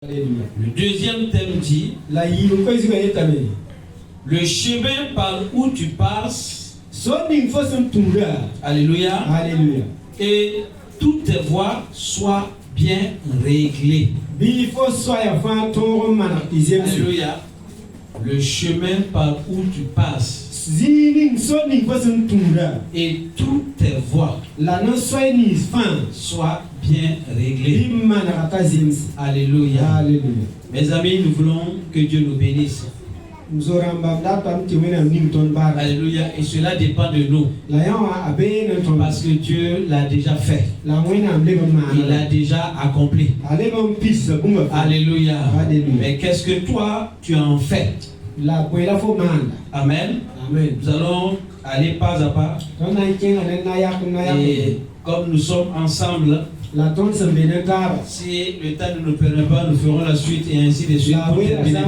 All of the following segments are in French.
Le deuxième thème dit le chemin par où tu passes. Alléluia. Alléluia. Et toutes tes voies soient bien réglées. Alléluia. Le chemin par où tu passes. Et toutes tes voies soient bien réglées. Alléluia. Alléluia. Mes amis, nous voulons que Dieu nous bénisse. Alléluia. Et cela dépend de nous. Parce que Dieu l'a déjà fait. Il l'a déjà accompli. Alléluia. Mais qu'est-ce que toi, tu en fais? Amen. Nous allons aller pas à pas. Et comme nous sommes ensemble, si le temps ne nous permet pas, nous ferons la suite et ainsi de suite pour terminer.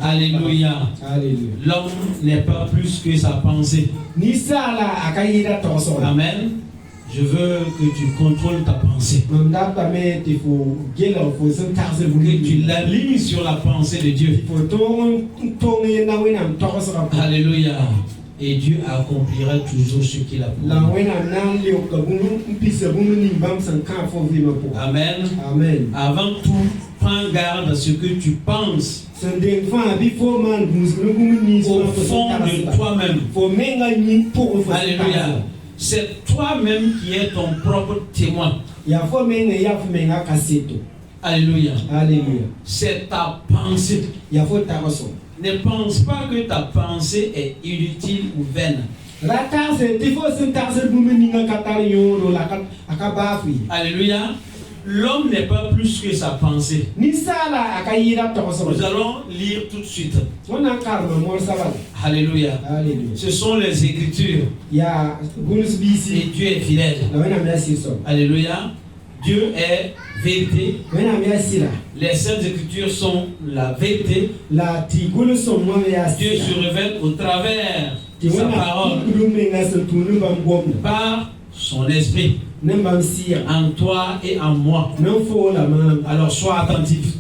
Alléluia. L'homme n'est pas plus que sa pensée. Amen. Je veux que tu contrôles ta pensée. Que tu l'alignes sur la pensée de Dieu. Alléluia. Et Dieu accomplira toujours ce qu'il a promis. Amen. Amen. Avant tout, prends garde à ce que tu penses au fond de toi-même. Alléluia. C'est toi-même qui es ton propre témoin. Alléluia. Alléluia. C'est ta pensée. Ne pense pas que ta pensée est inutile ou vaine. Alléluia. L'homme n'est pas plus que sa pensée. Nous allons lire tout de suite. Alléluia. Ce sont les Écritures. Et Dieu est fidèle. Alléluia. Dieu est vérité. Les Saintes Écritures sont la vérité. Dieu se révèle au travers de sa parole par son esprit en toi et en moi. Alors sois attentif.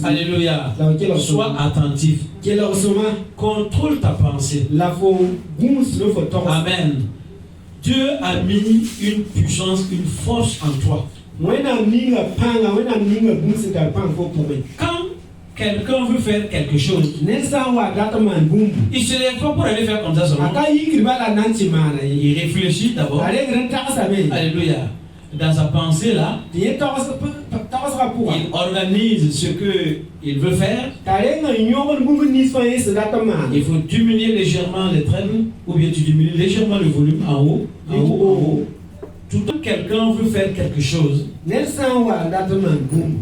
Alléluia. Sois attentif. Contrôle ta pensée. Amen. Dieu a mis une puissance, une force en toi. Quand quelqu'un veut faire quelque chose, il ne se lève pas pour aller faire comme ça seulement. Il réfléchit d'abord. Alléluia. Dans sa pensée là, il organise ce qu'il veut faire. Il faut diminuer légèrement les traînes, ou bien tu diminues légèrement le volume en haut. Tout le temps quelqu'un veut faire quelque chose,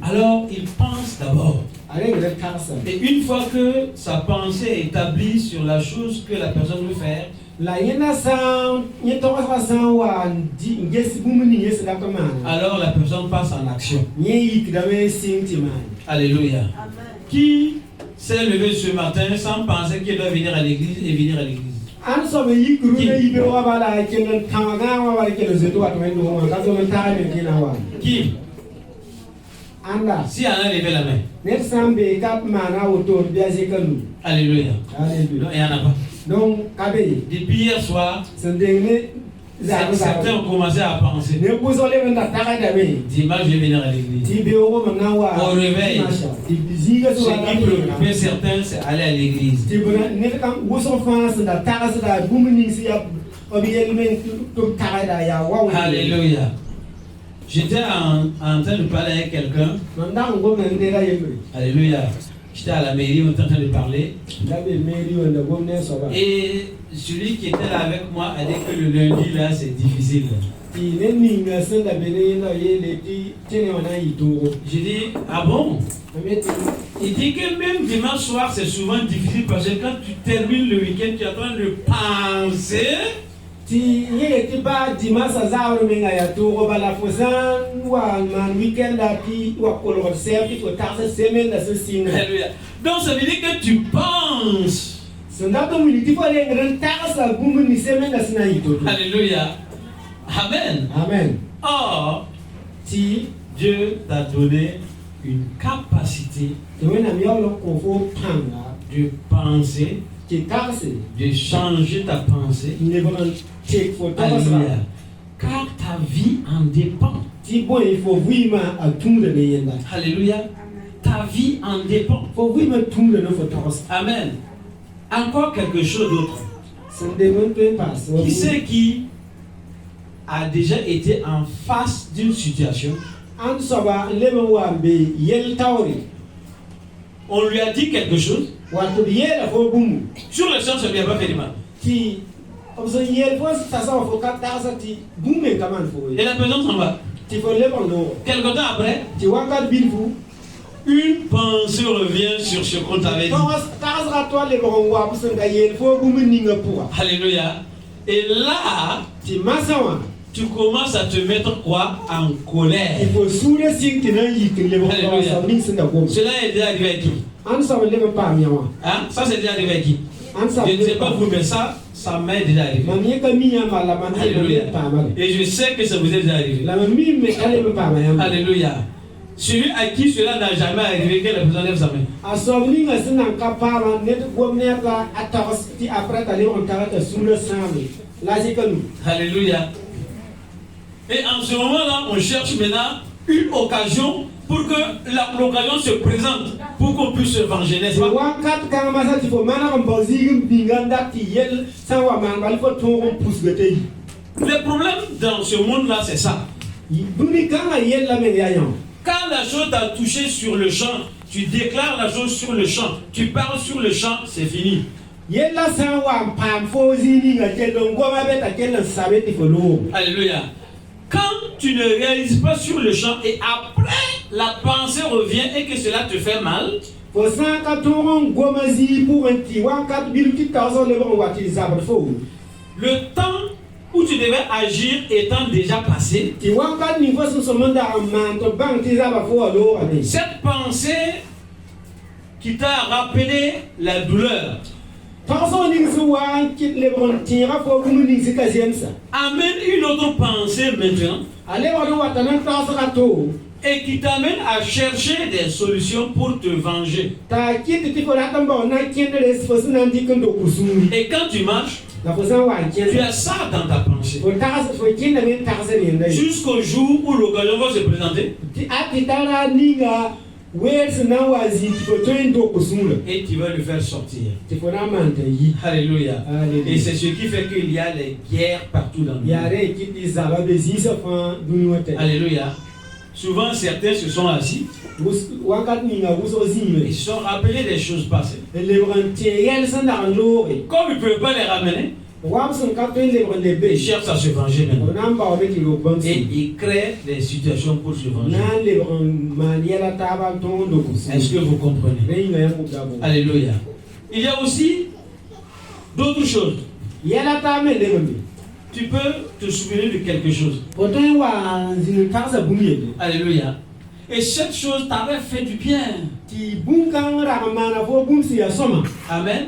alors il pense d'abord. Et une fois que sa pensée est établie sur la chose que la personne veut faire, alors la personne passe en action. Alléluia. Qui s'est levé ce matin sans penser qu'il doit venir à l'église et venir à l'église? Qui? Si Anna levait la main. Alléluia. Non, il n'y en a pas. Depuis hier soir, certains ont commencé à penser. Dimanche, je vais venir à l'église. Au réveil, ce qui préoccupait certains, c'est aller à l'église. Alléluia. J'étais en train de parler avec quelqu'un. Alléluia. J'étais à la mairie, on était en train de parler. Et celui qui était là avec moi a dit que le lundi là c'est difficile. J'ai dit, ah bon? Il dit que même dimanche soir c'est souvent difficile parce que quand tu termines le week-end, tu es en train de penser. Donc ça veut dire que tu penses. Alléluia. Amen. Amen. Or, Dieu t'a donné une capacité de penser, de changer ta pensée. Alléluia. Car ta vie en dépend. Alléluia. Ta vie en dépend. Amen. Encore quelque chose d'autre. Qui c'est qui a déjà été en face d'une situation? On lui a dit quelque chose. Sur le champ, ça ne lui a pas fait du mal. Et la personne s'en va. Quelque temps après, une pensée revient sur ce qu'on t'avait dit. Alléluia. Et là, tu commences à te mettre quoi? En colère. Alléluia. Cela est déjà arrivé avec qui? Hein? Ça c'est déjà arrivé avec qui? Je ne sais pas vous, mais ça m'est déjà arrivé. Alléluia. Et je sais que ça vous est déjà arrivé. Alléluia. Celui à qui cela n'a jamais arrivé, que la personne lève sa main. Alléluia. Et en ce moment-là, on cherche maintenant une occasion pour que l'occasion se présente, pour qu'on puisse se venger, n'est-ce pas? Le problème dans ce monde-là, c'est ça. Quand la chose t'a touché sur le champ, tu déclares la chose sur le champ, tu parles sur le champ, c'est fini. Alléluia. Quand tu ne réalises pas sur le champ et après la pensée revient et que cela te fait mal, le temps où tu devais agir étant déjà passé, cette pensée qui t'a rappelé la douleur amène une autre pensée maintenant et qui t'amène à chercher des solutions pour te venger. Et quand tu marches, tu as ça dans ta pensée. Jusqu'au jour où l'occasion va se présenter. Et tu vas le faire sortir. Alléluia. Et c'est ce qui fait qu'il y a les guerres partout dans le monde. Alléluia. Souvent certains se sont assis. Ils se sont rappelés des choses passées. Comme ils ne peuvent pas les ramener, ils cherchent à se venger maintenant. Et ils créent des situations pour se venger. Est-ce que vous comprenez? Alléluia. Il y a aussi d'autres choses. Tu peux te souvenir de quelque chose. Alléluia. Et cette chose t'avait fait du bien. Amen.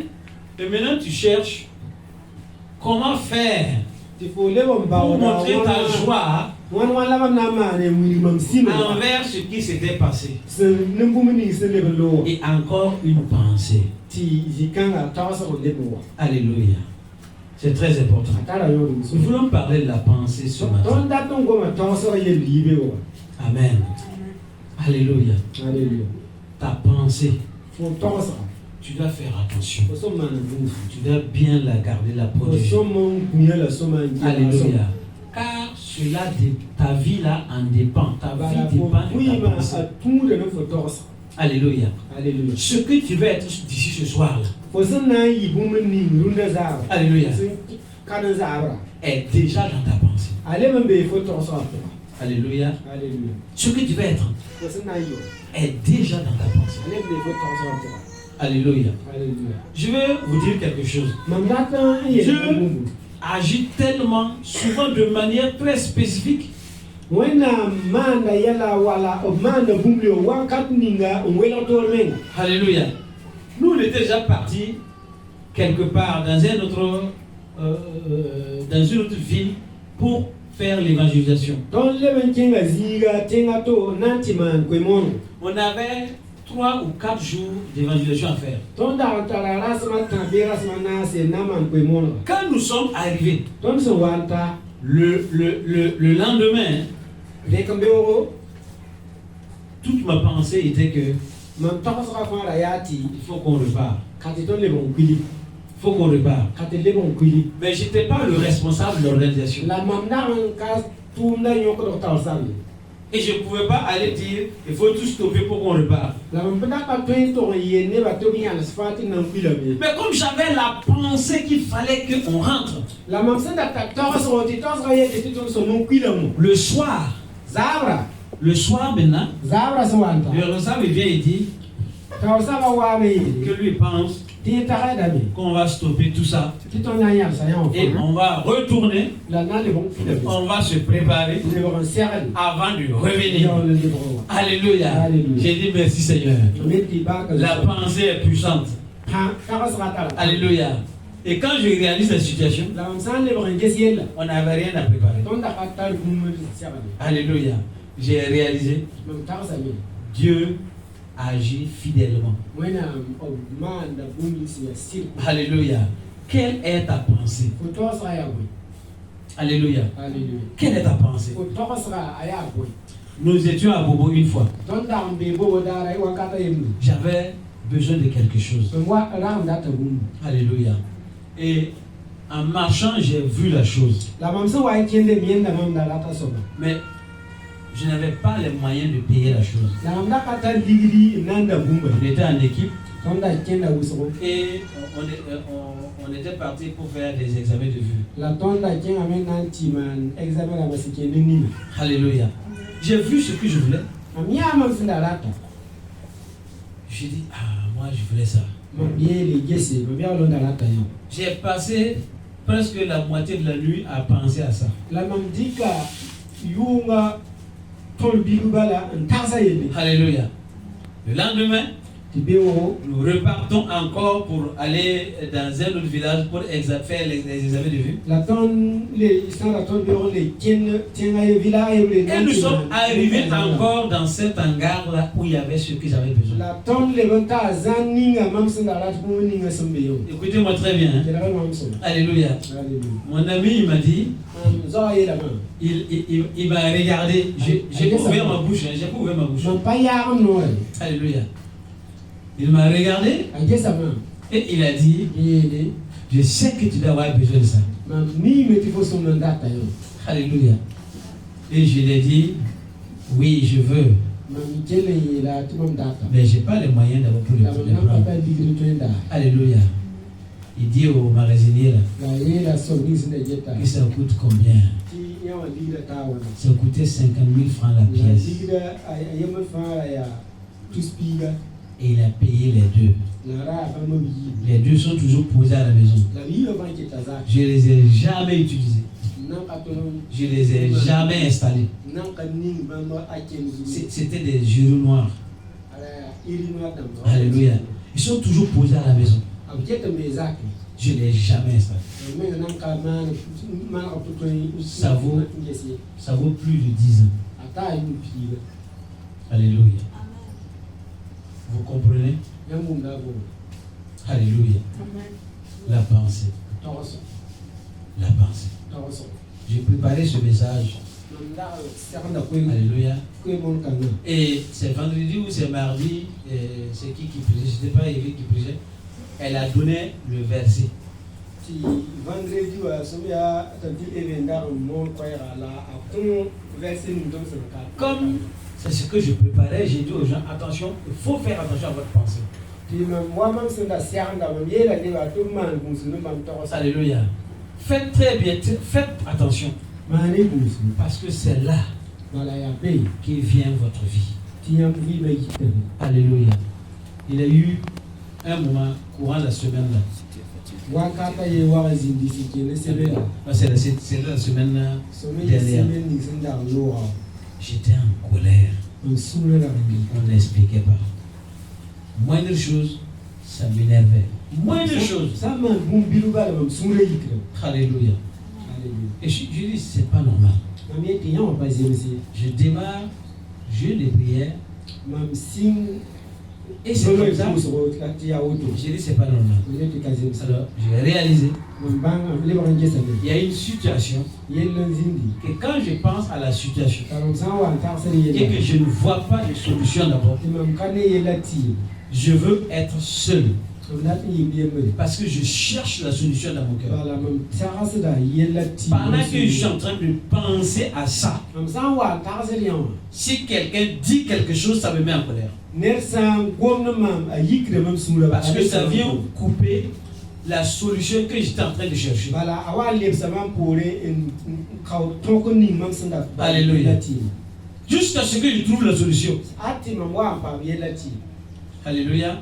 Et maintenant tu cherches comment faire pour montrer ta joie envers ce qui s'était passé. Et encore une pensée. Alléluia. C'est très important. Nous voulons parler de la pensée ce matin. Amen. Alléluia. Alléluia. Ta pensée, tu dois faire attention. Tu dois bien la garder, la protéger. Alléluia. Car cela, ta vie là en dépend. Ta vie dépend de ta pensée. Alléluia. Alléluia. Ce que tu veux être d'ici ce soir là. Alléluia. Est déjà dans ta pensée. Alléluia. Alléluia. Ce que tu veux être est déjà dans ta pensée. Alléluia. Alléluia. Je veux vous dire quelque chose. Dieu agit tellement, souvent de manière très spécifique. Alléluia. Nous, on était déjà partis quelque part dans une autre ville pour faire l'évangélisation. On avait 3 ou 4 jours d'évangélisation à faire. Quand nous sommes arrivés, le lendemain, toute ma pensée était que il faut qu'on repart. Il faut qu'on repart. Mais je n'étais pas le responsable de l'organisation. Et je ne pouvais pas aller dire il faut tout stopper pour qu'on repart. Mais comme j'avais la pensée qu'il fallait qu'on rentre, le soir maintenant, le responsable vient et dit que lui pense qu'on va stopper tout ça et on va retourner, on va se préparer avant de revenir. Alléluia. J'ai dit merci Seigneur. La pensée est puissante. Alléluia. Et quand je réalise la situation, on n'avait rien à préparer. Alléluia. J'ai réalisé Dieu agit fidèlement. Alléluia. Quelle est ta pensée? Alléluia. Quelle est ta pensée? Nous étions à Bobo une fois. J'avais besoin de quelque chose. Alléluia. Et en marchant, j'ai vu la chose. Mais je n'avais pas les moyens de payer la chose. On était en équipe et on était parti pour faire des examens de vue. Alléluia. J'ai vu ce que je voulais. J'ai dit, moi je voulais ça. J'ai passé presque la moitié de la nuit à penser à ça. Alléluia. Le lendemain, nous repartons encore pour aller dans un autre village pour faire les examens de vue. Et nous sommes arrivés encore dans cet hangar-là où il y avait ce que j'avais besoin. Écoutez-moi très bien. Alléluia. Mon ami, il m'a dit, il m'a regardé. J'ai pas ouvert ma bouche. Alléluia. Il m'a regardé et il a dit, je sais que tu dois avoir besoin de ça. Alléluia. Et je lui ai dit, oui, je veux. Mais je n'ai pas les moyens d'avoir pour le prendre. Alléluia. Il dit au magasinier là, que ça coûte combien? Ça coûtait 50 000 francs la pièce. Et il a payé les deux. Les deux sont toujours posés à la maison. Je ne les ai jamais utilisés. Je ne les ai jamais installés. C'était des jurons noirs. Alléluia. Ils sont toujours posés à la maison. Je ne les ai jamais installés. Ça vaut plus de 10 ans. Alléluia. Vous comprenez? Alléluia. La pensée. La pensée. J'ai préparé ce message. Alléluia. Et c'est vendredi ou c'est mardi, c'est qui prêchait? Je ne sais pas, Yves qui prêchait. Elle a donné le verset. Comme c'est ce que je préparais, j'ai dit aux gens, attention, il faut faire attention à votre pensée. Alléluia. Faites très bien, faites attention. Parce que c'est là qui vient votre vie. Alléluia. Il y a eu un moment courant la semaine là. C'est la semaine dernière. J'étais en colère. On n'expliquait pas. Moindre chose, ça m'énervait. Moindre chose. Alléluia. Et je dis, c'est pas normal. Je démarre, je les prières. Et c'est comme ça. J'ai dit, c'est pas normal. Alors, j'ai réalisé. Il y a une situation. Et quand je pense à la situation, et que je ne vois pas de solution d'abord, je veux être seul. Parce que je cherche la solution dans mon cœur. Pendant que je suis en train de penser à ça, si quelqu'un dit quelque chose, ça me met en colère. Parce que ça vient couper la solution que j'étais en train de chercher. Alléluia. Jusqu'à ce que je trouve la solution. Alléluia.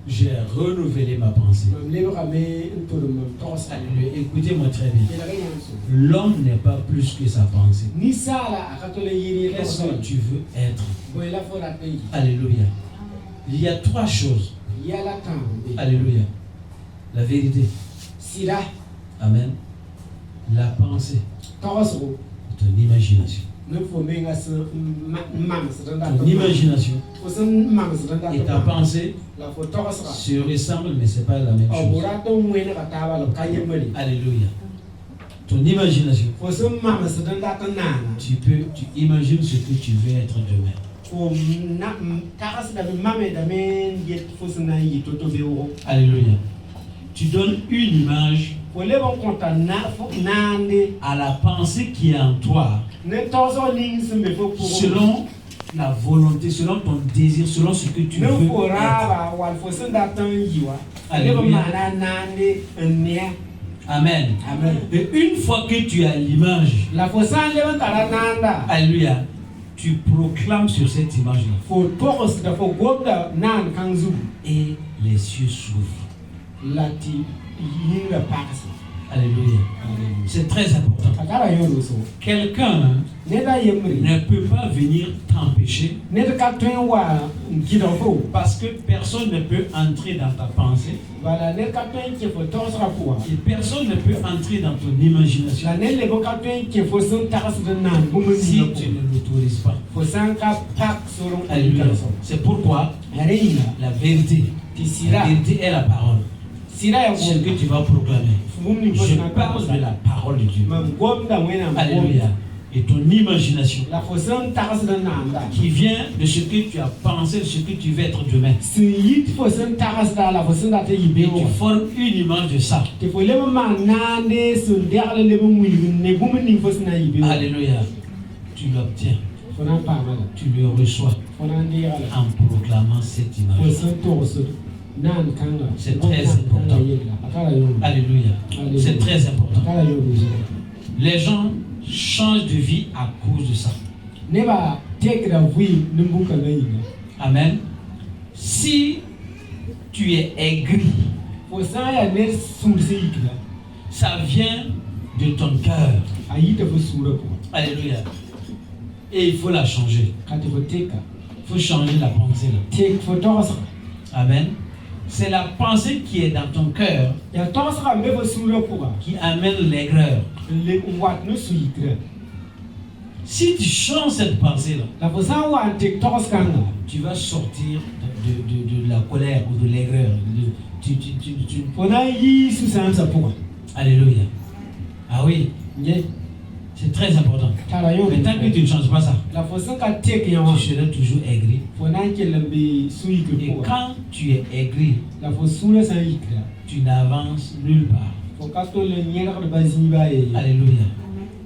J'ai renouvelé ma pensée. Alléluia. Écoutez-moi très bien. L'homme n'est pas plus que sa pensée. Qu'est-ce que tu veux être? Alléluia. Il y a trois choses. Alléluia. La vérité. Amen. La pensée. Ton imagination. Ton imagination et ta pensée se ressemblent, mais ce n'est pas la même chose. Alléluia. Ton imagination, tu imagines ce que tu veux être demain. Alléluia. Tu donnes une image à la pensée qui est en toi, selon la volonté, selon ton désir, selon ce que tu veux être. Alléluia. Amen. Et une fois que tu as l'image, alléluia, tu proclames sur cette image-là. Et les cieux s'ouvrent. Alléluia. C'est très important. Quelqu'un ne peut pas venir t'empêcher parce que personne ne peut entrer dans ta pensée et personne ne peut entrer dans ton imagination si tu ne l'autorises pas. Alléluia. C'est pourquoi la vérité est la parole. Ce que tu vas proclamer. Je parle de la parole de Dieu. Alléluia. Et ton imagination qui vient de ce que tu as pensé, de ce que tu veux être demain. Et tu formes une image de ça. Alléluia. Tu l'obtiens. Tu le reçois en proclamant cette image. C'est très important. Alléluia. C'est très important. Les gens changent de vie à cause de ça. Amen. Si tu es aigri, ça vient de ton cœur. Alléluia. Et il faut la changer. Il faut changer la pensée là. Amen. C'est la pensée qui est dans ton cœur qui amène l'aigreur. Si tu changes cette pensée-là, tu vas sortir de la colère ou de l'aigreur. Alléluia. Ah oui. C'est très important. Mais tant que tu ne changes pas ça, tu seras toujours aigri. Et quand tu es aigri, tu n'avances nulle part. Alléluia.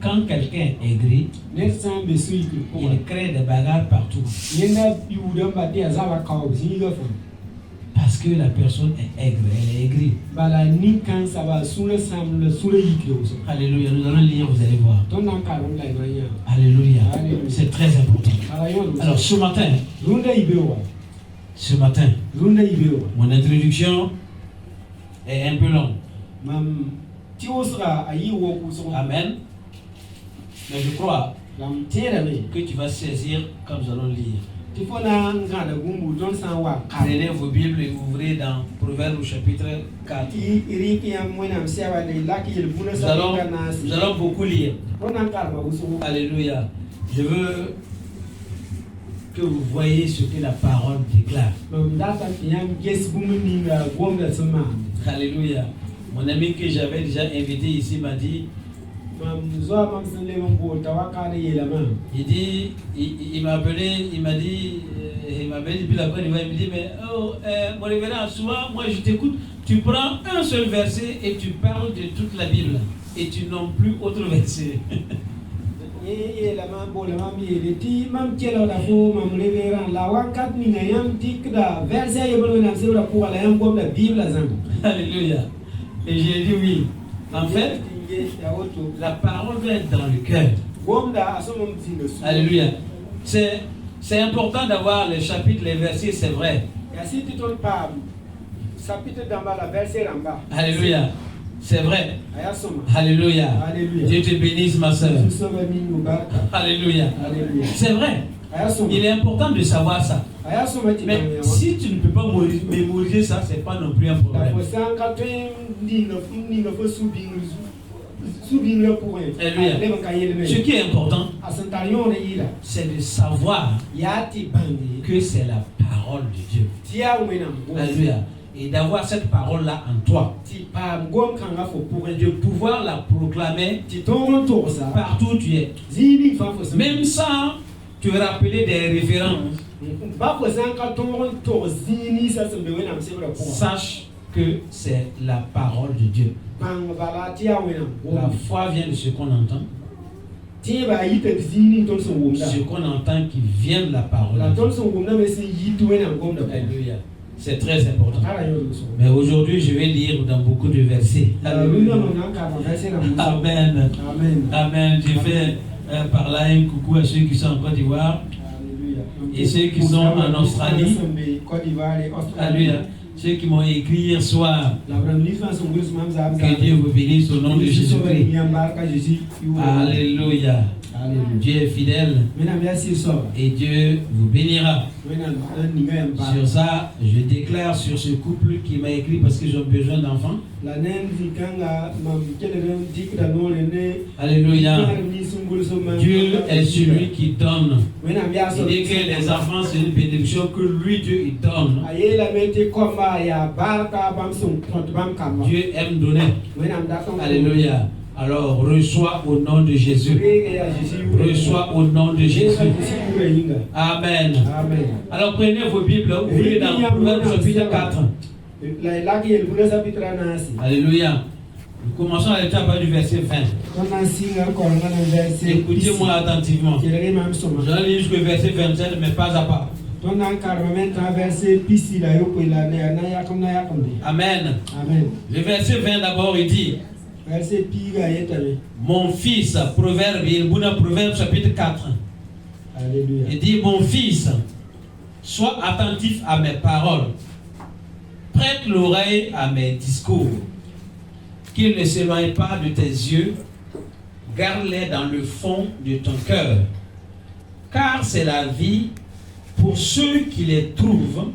Quand quelqu'un est aigri, il crée des bagarres partout. Parce que la personne est aigre, elle est aigrie. Alléluia, nous allons lire, vous allez voir. Alléluia, c'est très important. Alors ce matin, mon introduction est un peu longue. Amen. Mais je crois que tu vas saisir quand nous allons lire. Prenez vos Bibles et ouvrez dans Proverbes au chapitre 4. Nous allons beaucoup lire. Alléluia. Je veux que vous voyez ce que la parole déclare. Alléluia. Mon ami que j'avais déjà invité ici m'a dit, il m'a appelé, il m'a dit depuis la Côte d'Ivoire, il me dit, mais mon révérend, souvent, moi je t'écoute, tu prends un seul verset et tu parles de toute la Bible et tu n'as plus autre verset. Alléluia. Et j'ai dit oui. En fait, la parole doit être dans le cœur. Alléluia. C'est important d'avoir les chapitres, les versets, c'est vrai. Alléluia. C'est vrai. Alléluia. Dieu te bénisse, ma soeur. Alléluia. C'est vrai. Il est important de savoir ça. Mais si tu ne peux pas mémoriser ça, ce n'est pas non plus un problème. Alléluia. Ce qui est important, c'est de savoir que c'est la parole de Dieu. Alléluia. Et d'avoir cette parole-là en toi. De pouvoir la proclamer partout où tu es. Même sans te rappeler des références. Sache que c'est la parole de Dieu. La foi vient de ce qu'on entend. Ce qu'on entend qui vient de la parole de Dieu. Alléluia. C'est très important. Mais aujourd'hui, je vais lire dans beaucoup de versets. Alléluia. Amen. Amen. Je fais par là un coucou à ceux qui sont en Côte d'Ivoire et ceux qui sont en Australie. Alléluia. Ceux qui m'ont écrit hier soir. Que Dieu vous bénisse au nom de Jésus-Christ. Alléluia. Dieu est fidèle et Dieu vous bénira. Sur ça, je déclare sur ce couple qui m'a écrit parce qu'ils ont besoin d'enfants. Alléluia. Dieu est celui qui donne. Il dit que les enfants, c'est une bénédiction que lui, Dieu, il donne. Dieu aime donner. Alléluia. Alors, reçois au nom de Jésus. Reçois au nom de Jésus. Amen. Alors, prenez vos Bibles, ouvrez dans Proverbes chapitre 4. Alléluia. Nous commençons à l'étape du verset 20. Écoutez-moi attentivement. Je lis jusqu'au verset 27, mais pas à pas. Amen. Le verset 20 d'abord, il dit: mon fils, Proverbe chapitre 4. Alléluia. Il dit: mon fils, sois attentif à mes paroles, prête l'oreille à mes discours, qu'ils ne s'éloignent pas de tes yeux, garde-les dans le fond de ton cœur, car c'est la vie pour ceux qui les trouvent,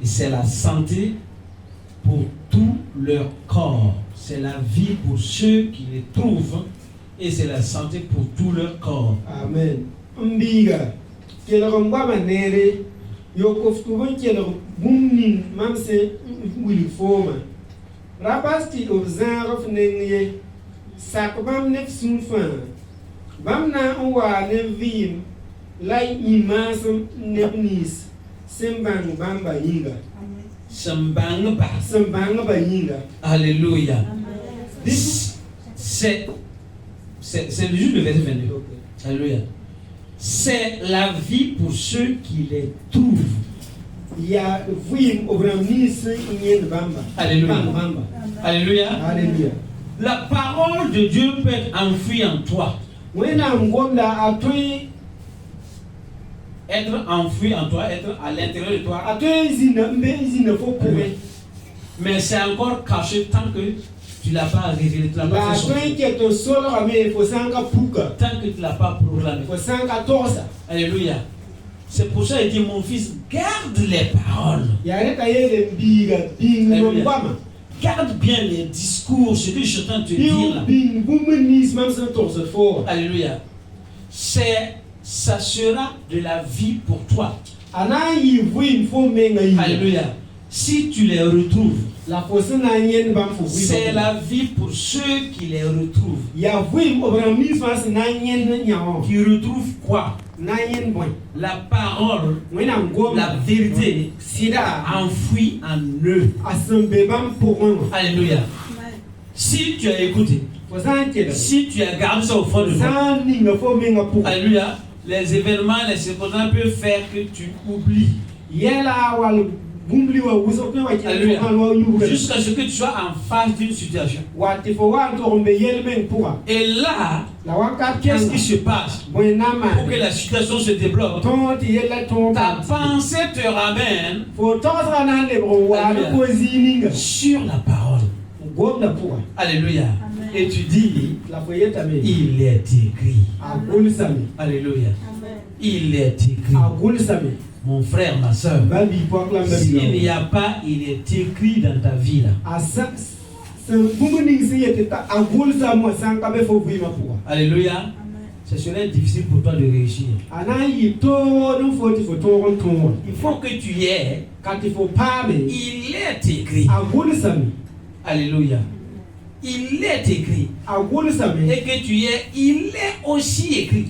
et c'est la santé pour tout leur corps. C'est la vie pour ceux qui les trouvent et c'est la santé pour tout leur corps. Amen. Alléluia. C'est juste le verset 22. Alléluia. C'est la vie pour ceux qui les trouvent. Alléluia. Alléluia. Alléluia. La parole de Dieu peut être enfouie en toi. Être enfoui en toi, être à l'intérieur de toi. Mais c'est encore caché tant que tu ne l'as pas révélé. Tant que tu ne l'as pas proclamé. Alléluia. C'est pour ça qu'il dit, mon fils, garde les paroles. Garde bien les discours, ce que je suis en train de te dire là. Alléluia. Ça sera de la vie pour toi. Alléluia. Si tu les retrouves, c'est la vie pour ceux qui les retrouvent. Qui retrouvent quoi? La parole, la vérité, enfouie en eux. Alléluia. Si tu as écouté, si tu as gardé ça au fond de toi, alléluia, les événements, les circonstances peuvent faire que tu oublies. Alléluia. Jusqu'à ce que tu sois en face d'une situation. Et là, qu'est-ce qui se passe pour que la situation se débloque? Ta pensée te ramène sur la parole. Alléluia. Et tu dis, il est écrit. Alléluia. Il est écrit. Mon frère, ma soeur, s'il n'y a pas, il est écrit dans ta vie là. Alléluia. Ce serait difficile pour toi de réussir. Il faut que tu y aies. Il est écrit. Alléluia. Il est écrit. Et que tu y aies, il est aussi écrit.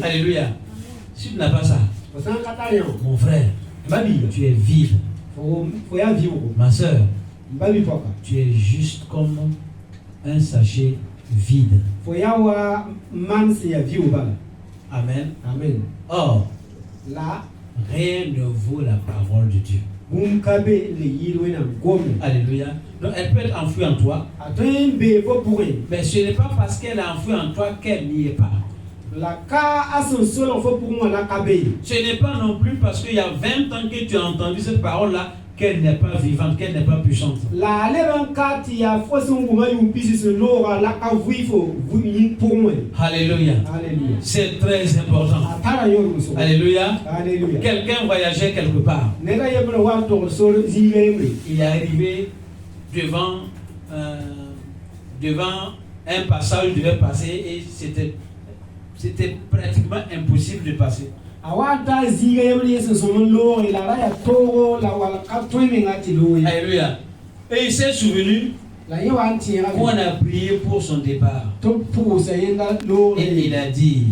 Alléluia. Si tu n'as pas ça, mon frère, tu es vide. Ma soeur, tu es juste comme un sachet vide. Amen. Amen. Or, rien ne vaut la parole de Dieu. Alléluia. Donc elle peut être enfouie en toi. Mais ce n'est pas parce qu'elle est enfouie en toi qu'elle n'y est pas. Ce n'est pas non plus parce qu'il y a 20 ans que tu as entendu cette parole-là qu'elle n'est pas vivante, qu'elle n'est pas puissante. Alléluia. C'est très important. Alléluia. Quelqu'un voyageait quelque part. Il est arrivé devant un passage où il devait passer et c'était pratiquement impossible de passer. Alléluia. Et il s'est souvenu qu'on a prié pour son départ. Et il a dit,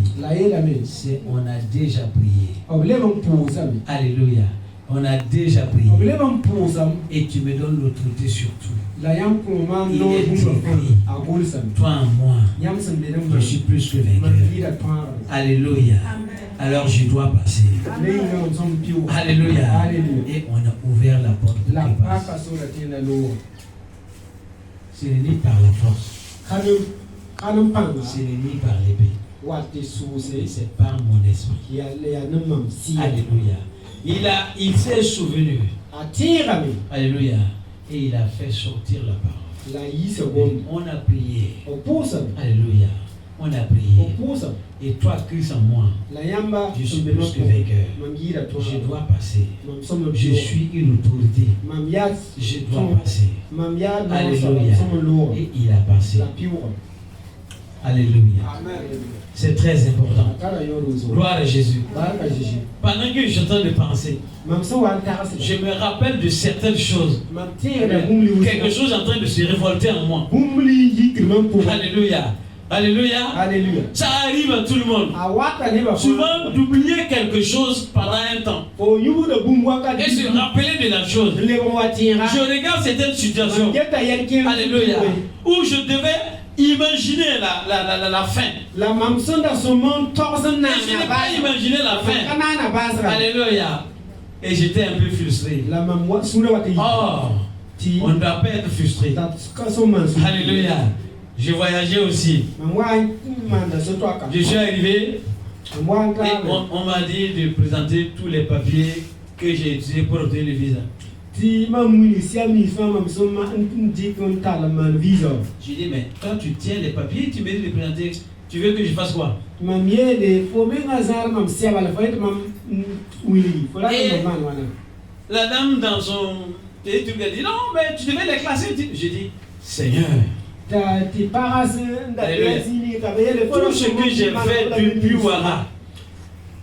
on a déjà prié. Alléluia. On a déjà prié. Et tu me donnes l'autorité sur tout. Il est écrit. Toi en moi, je suis plus que vainqueur. Alléluia. Alors je dois passer. Alléluia. Et on a ouvert la porte. Ce n'est ni par la force. Ce n'est ni par l'épée. C'est par mon esprit. Alléluia. Il s'est souvenu. Alléluia. Et il a fait sortir la parole. On a prié. Alléluia. On a prié. Et toi, Christ en moi, je suis plus que vainqueur. Je dois passer. Je suis une autorité. Je dois passer. Alléluia. Et il a passé. Alléluia. C'est très important. Gloire à Jésus. Pendant que je suis en train de penser, je me rappelle de certaines choses. Quelque chose est en train de se révolter en moi. Alléluia. Alléluia. Alléluia. Ça arrive à tout le monde. Souvent d'oublier quelque chose pendant un temps. Et se rappeler de la chose. Je regarde certaines situations. Alléluia. Où je devais imaginer la fin. Et je n'ai pas imaginé la fin. Alléluia. Et j'étais un peu frustré. Oh, on ne doit pas être frustré. Alléluia. Je voyageais aussi. Je suis arrivé et on m'a dit de présenter tous les papiers que j'ai utilisés pour obtenir le visa. J'ai dit, mais toi tu tiens les papiers, tu me dis de présenter. Tu veux que je fasse quoi? la dame dans son truc a dit non, mais tu devais les classer. J'ai dit, Seigneur, tout ce que j'ai fait depuis Ouara,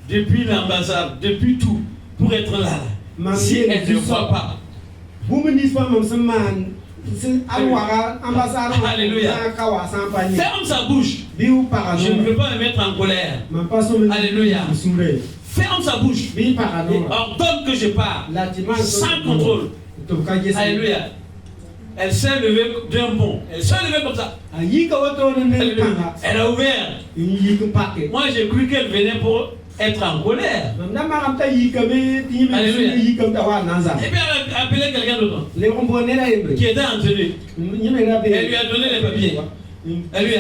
depuis l'ambassade, depuis tout, pour être là, si elle ne voit pas. Alléluia. Ferme sa bouche. Je ne veux pas me mettre en colère. Alléluia. Ferme sa bouche. Et ordonne que je parle. Sans contrôle. Alléluia. Elle s'est levée d'un bond. Elle s'est levée comme ça. Elle a ouvert. Moi j'ai cru qu'elle venait pour être en colère. Alléluia. Et puis elle a appelé quelqu'un d'autre qui était en tenue. Elle lui a donné les papiers. Elle lui a...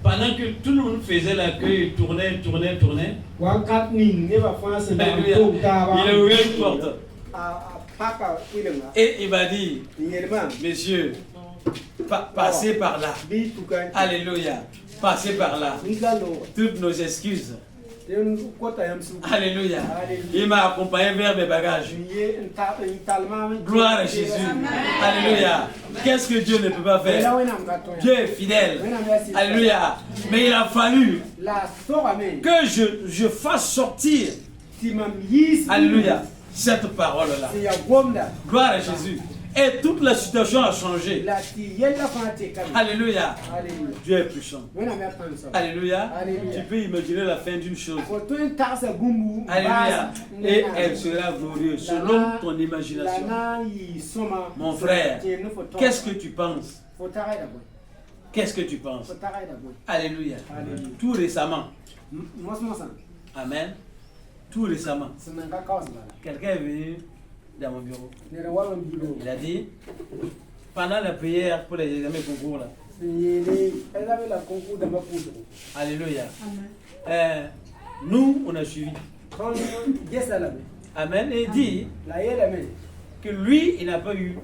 Pendant que tout le monde faisait l'accueil, tournait. Alléluia. Il a ouvert une porte. Et il m'a dit, messieurs, passez par là. Alléluia. Passez par là. Toutes nos excuses. Alléluia. Il m'a accompagné vers mes bagages. Gloire à Jésus. Alléluia. Qu'est-ce que Dieu ne peut pas faire? Dieu est fidèle. Alléluia. Mais il a fallu que je fasse sortir, alléluia, cette parole-là. Gloire à Jésus. Et toute la situation a changé. Alléluia. Dieu est puissant. Alléluia. Tu peux imaginer la fin d'une chose. Alléluia. Et elle sera glorieuse selon ton imagination. Mon frère, qu'est-ce que tu penses? Qu'est-ce que tu penses? Alléluia. Tout récemment. Amen. Tout récemment. Quelqu'un est venu dans mon bureau. Il a dit, pendant la prière pour les examens concours là. Alléluia. Nous, on a suivi. Amen. Et il dit que lui, il n'a pas eu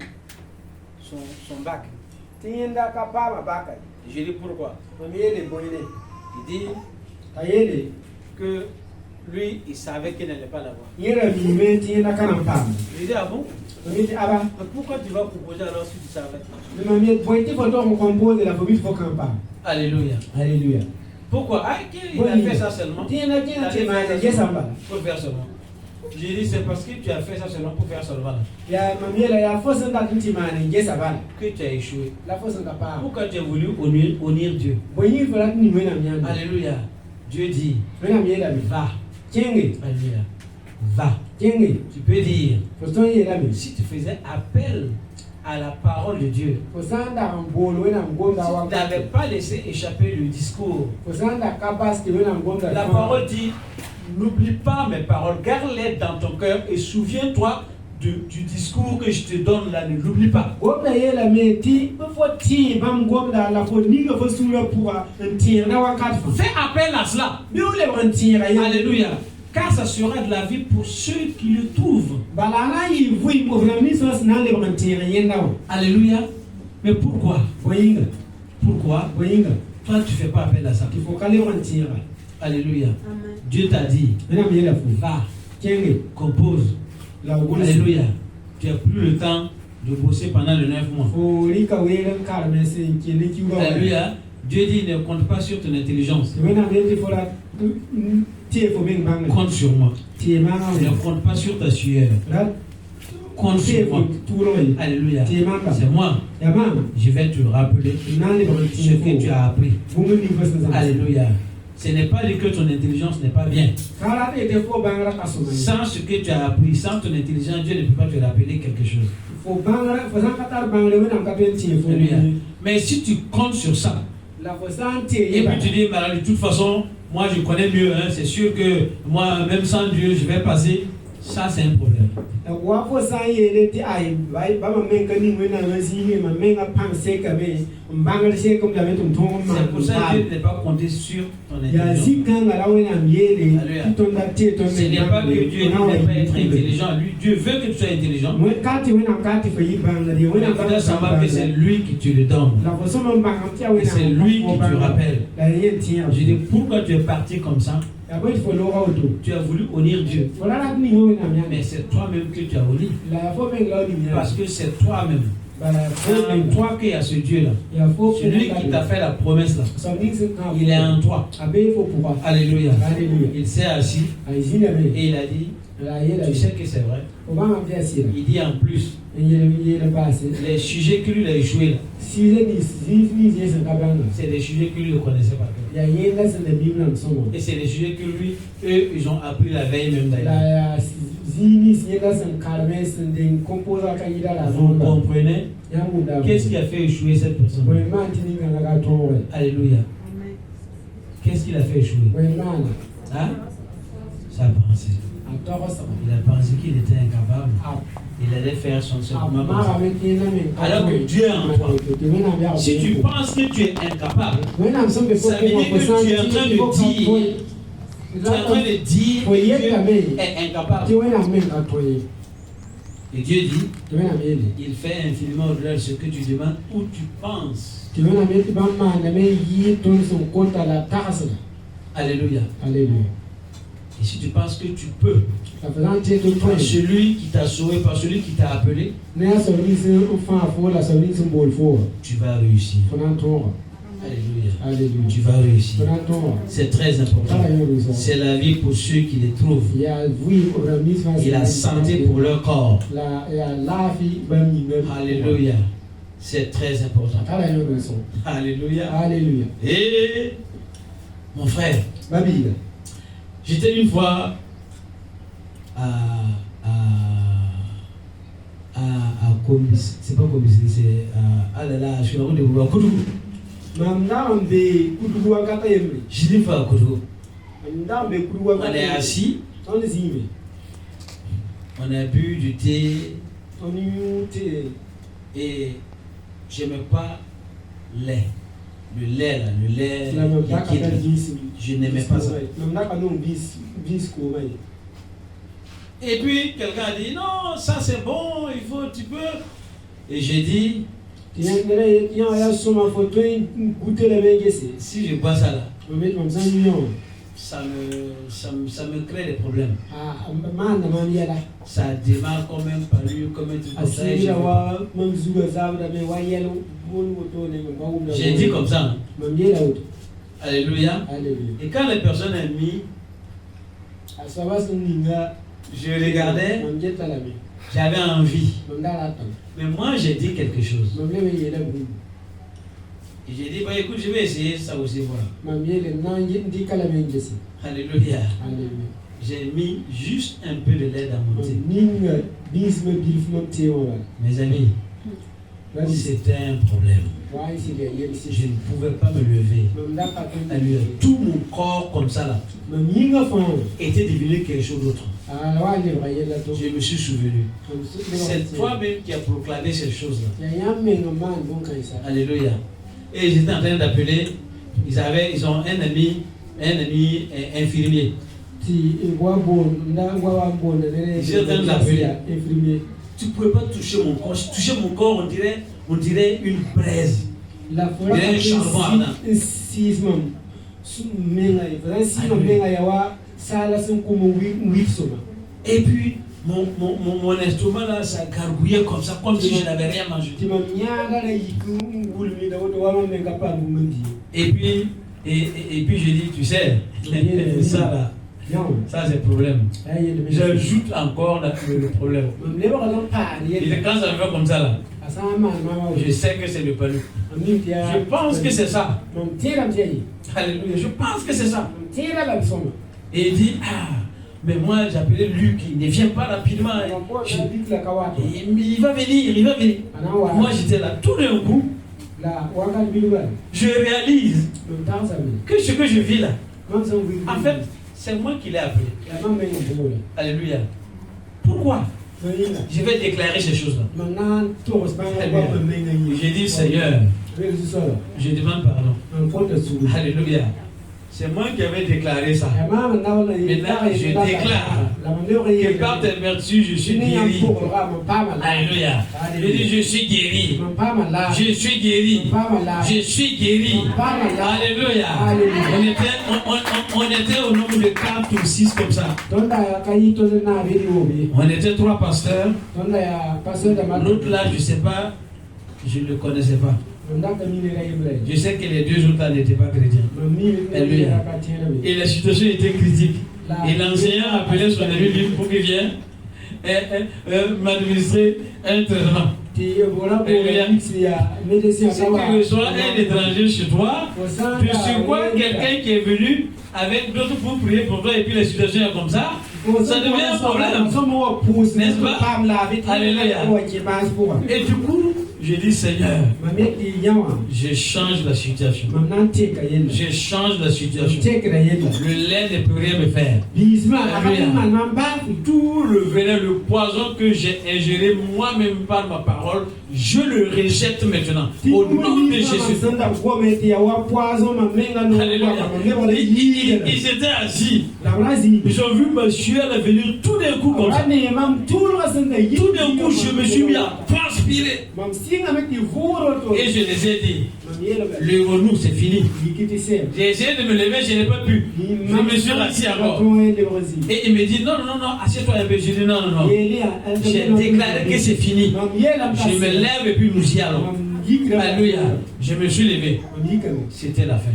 son bac. Je dis pourquoi? Il dit que lui, il savait qu'il n'allait pas l'avoir. Je dis, ah bon? Mais pourquoi tu vas proposer alors si tu savais? Alléluia. Alléluia. Pourquoi? Ah, il a fait ça seulement. Pour faire seulement. J'ai dit, c'est parce que tu as fait ça seulement pour faire seulement. Que tu as échoué. Pourquoi tu as voulu honner Dieu? Alléluia. Dieu dit, va. Alléluia. Va. Tu peux dire, si tu faisais appel à la parole de Dieu, si tu n'avais pas laissé échapper le discours, la parole dit, n'oublie pas mes paroles, garde-les dans ton cœur et souviens-toi du discours que je te donne là, ne l'oublie pas. Fais appel à cela. Alléluia. Car ça sera de la vie pour ceux qui le trouvent. Alléluia. Mais pourquoi? Pourquoi? Toi, tu ne fais pas appel à ça. Alléluia. Amen. Dieu t'a dit, va, compose. Alléluia. Tu n'as plus le temps de bosser pendant les 9 mois. Alléluia. Dieu dit, ne compte pas sur ton intelligence. Compte sur moi. Ne compte pas sur ta sueur. Compte sur moi. Alléluia. C'est moi. Je vais te rappeler ce que tu as appris. Alléluia. Ce n'est pas dit que ton intelligence n'est pas bien. Sans ce que tu as appris, sans ton intelligence, Dieu ne peut pas te rappeler quelque chose. Alléluia. Mais si tu comptes sur ça, et puis tu dis, de toute façon, moi je connais mieux, hein, c'est sûr que moi, même sans Dieu, je vais passer. Ça, c'est un problème. C'est pour ça que Dieu n'est pas compté sur ton intelligence. Ce n'est pas que Dieu ne veut pas être intelligent. Lui, Dieu veut que tu sois intelligent. Mais il faut savoir que c'est lui qui te le donne. Et c'est lui qui te rappelle. Je dis, pourquoi tu es parti comme ça? Tu as voulu honorer Dieu. Mais c'est toi-même que tu as honoré. Parce que c'est toi-même. C'est toi qui as ce Dieu-là. Celui qui t'a fait la promesse là. Il est en toi. Alléluia. Il s'est assis et il a dit, tu sais que c'est vrai. Il dit en plus, les sujets que lui a échoué là, c'est des sujets que lui ne connaissait pas. Et c'est des sujets que lui, eux, ils ont appris la veille même d'ailleurs. Vous comprenez? Qu'est-ce qui a fait échouer cette personne? Alléluia. Qu'est-ce qu'il a fait échouer? Hein? Sa pensée. Il a pensé qu'il était incapable. Il allait faire son simplement. Alors que Dieu est en toi. Si tu penses que tu es incapable, ça veut dire que tu es en train de dire que Dieu est incapable. Et Dieu dit, il fait infiniment au-delà de ce que tu demandes ou tu penses. Alléluia. Alléluia. Et si tu penses que tu peux, par celui qui t'a sauvé, par celui qui t'a appelé, tu vas réussir. Alléluia. Alléluia. Tu vas réussir. C'est très important. C'est la vie pour ceux qui les trouvent. Et la santé pour leur corps. Alléluia. C'est très important. Alléluia. Alléluia. Et mon frère, j'étais une fois à Comis, c'est pas Comis, c'est je suis en route de Koudou. J'ai dit fois à Koudou. On est assis, on a bu du thé et j'aimais pas lait. Le lait là, le lait liquide, je n'aimais pas ça. Et puis quelqu'un a dit non, ça c'est bon, il faut, tu peux. Et j'ai dit si je bois ça là, ça me crée des problèmes. Ça démarre comme un palu, comme un truc comme ça. J'ai dit comme ça. Alléluia. Et quand les personnes ont mis, je regardais, j'avais envie. Mais moi j'ai dit quelque chose. Et j'ai dit, bah, écoute, je vais essayer ça aussi. Voilà. Alléluia. J'ai mis juste un peu de lait dans mon thé. Mes amis, c'était un problème. Je ne pouvais pas me lever. Tout mon corps comme ça là était devenu quelque chose d'autre. Je me suis souvenu. C'est toi-même qui as proclamé ces choses-là. Alléluia. Et j'étais en train d'appeler. Ils ont un ami infirmier. J'étais en train d'appeler. Tu ne pouvais pas toucher mon corps. Si tu touchais mon corps, on dirait une braise. On dirait un charbon ardent. Et puis, mon estomac là, ça gargouillait comme ça, comme si je n'avais rien mangé. Et puis je dis, tu sais, ça là, ça c'est le problème. J'ajoute encore le problème. Et quand ça me fait comme ça là, je sais que c'est le palu. Je pense que c'est ça. Alléluia, je pense que c'est ça. Et il dit, mais moi j'appelais Luc, il ne vient pas rapidement. Il va venir. Moi j'étais là, tout d'un coup, je réalise que ce que je vis là, en fait, c'est moi qui l'ai appelé. Alléluia. Pourquoi? Je vais déclarer ces choses-là. J'ai dit, Seigneur, je demande pardon. Alléluia. C'est moi qui avais déclaré ça. Maintenant, je déclare que par tes vertus, je suis guéri. Alléluia. Je dis, je suis guéri. Je suis guéri. Je suis guéri. Alléluia. On était au nombre de 4 ou 6 comme ça. On était 3 pasteurs. L'autre là, je ne sais pas, je ne le connaissais pas. Je sais que les 2 autres n'étaient pas chrétiens. Alléluia. Et la situation était critique. Et l'enseignant appelait son ami pour qu'il vienne m'administrer un traitement. C'est que soit un étranger chez toi, puis sur quoi quelqu'un qui est venu avec d'autres pour prier pour toi et puis la situation est comme ça, ça devient un problème. N'est-ce pas? Alléluia. Et du coup, je dis Seigneur, je change la situation. Je change la situation. Le lait ne peut rien me faire. Tout le venin, le poison que j'ai ingéré moi-même par ma parole, je le rejette maintenant. Au nom de Jésus. Alléluia. Ils étaient assis. Ils ont vu ma sueur venir tout d'un coup comme ça. Tout d'un coup, je me suis mis à transpirer. Et je les ai dit, le renou c'est fini. J'ai essayé de me lever, je n'ai pas pu. Je me suis assis encore. Et il me dit, non, assieds-toi un peu. Je dis, non. J'ai déclaré que c'est fini. Je me lève et puis nous y allons. Alléluia. Je me suis levé. C'était la fin.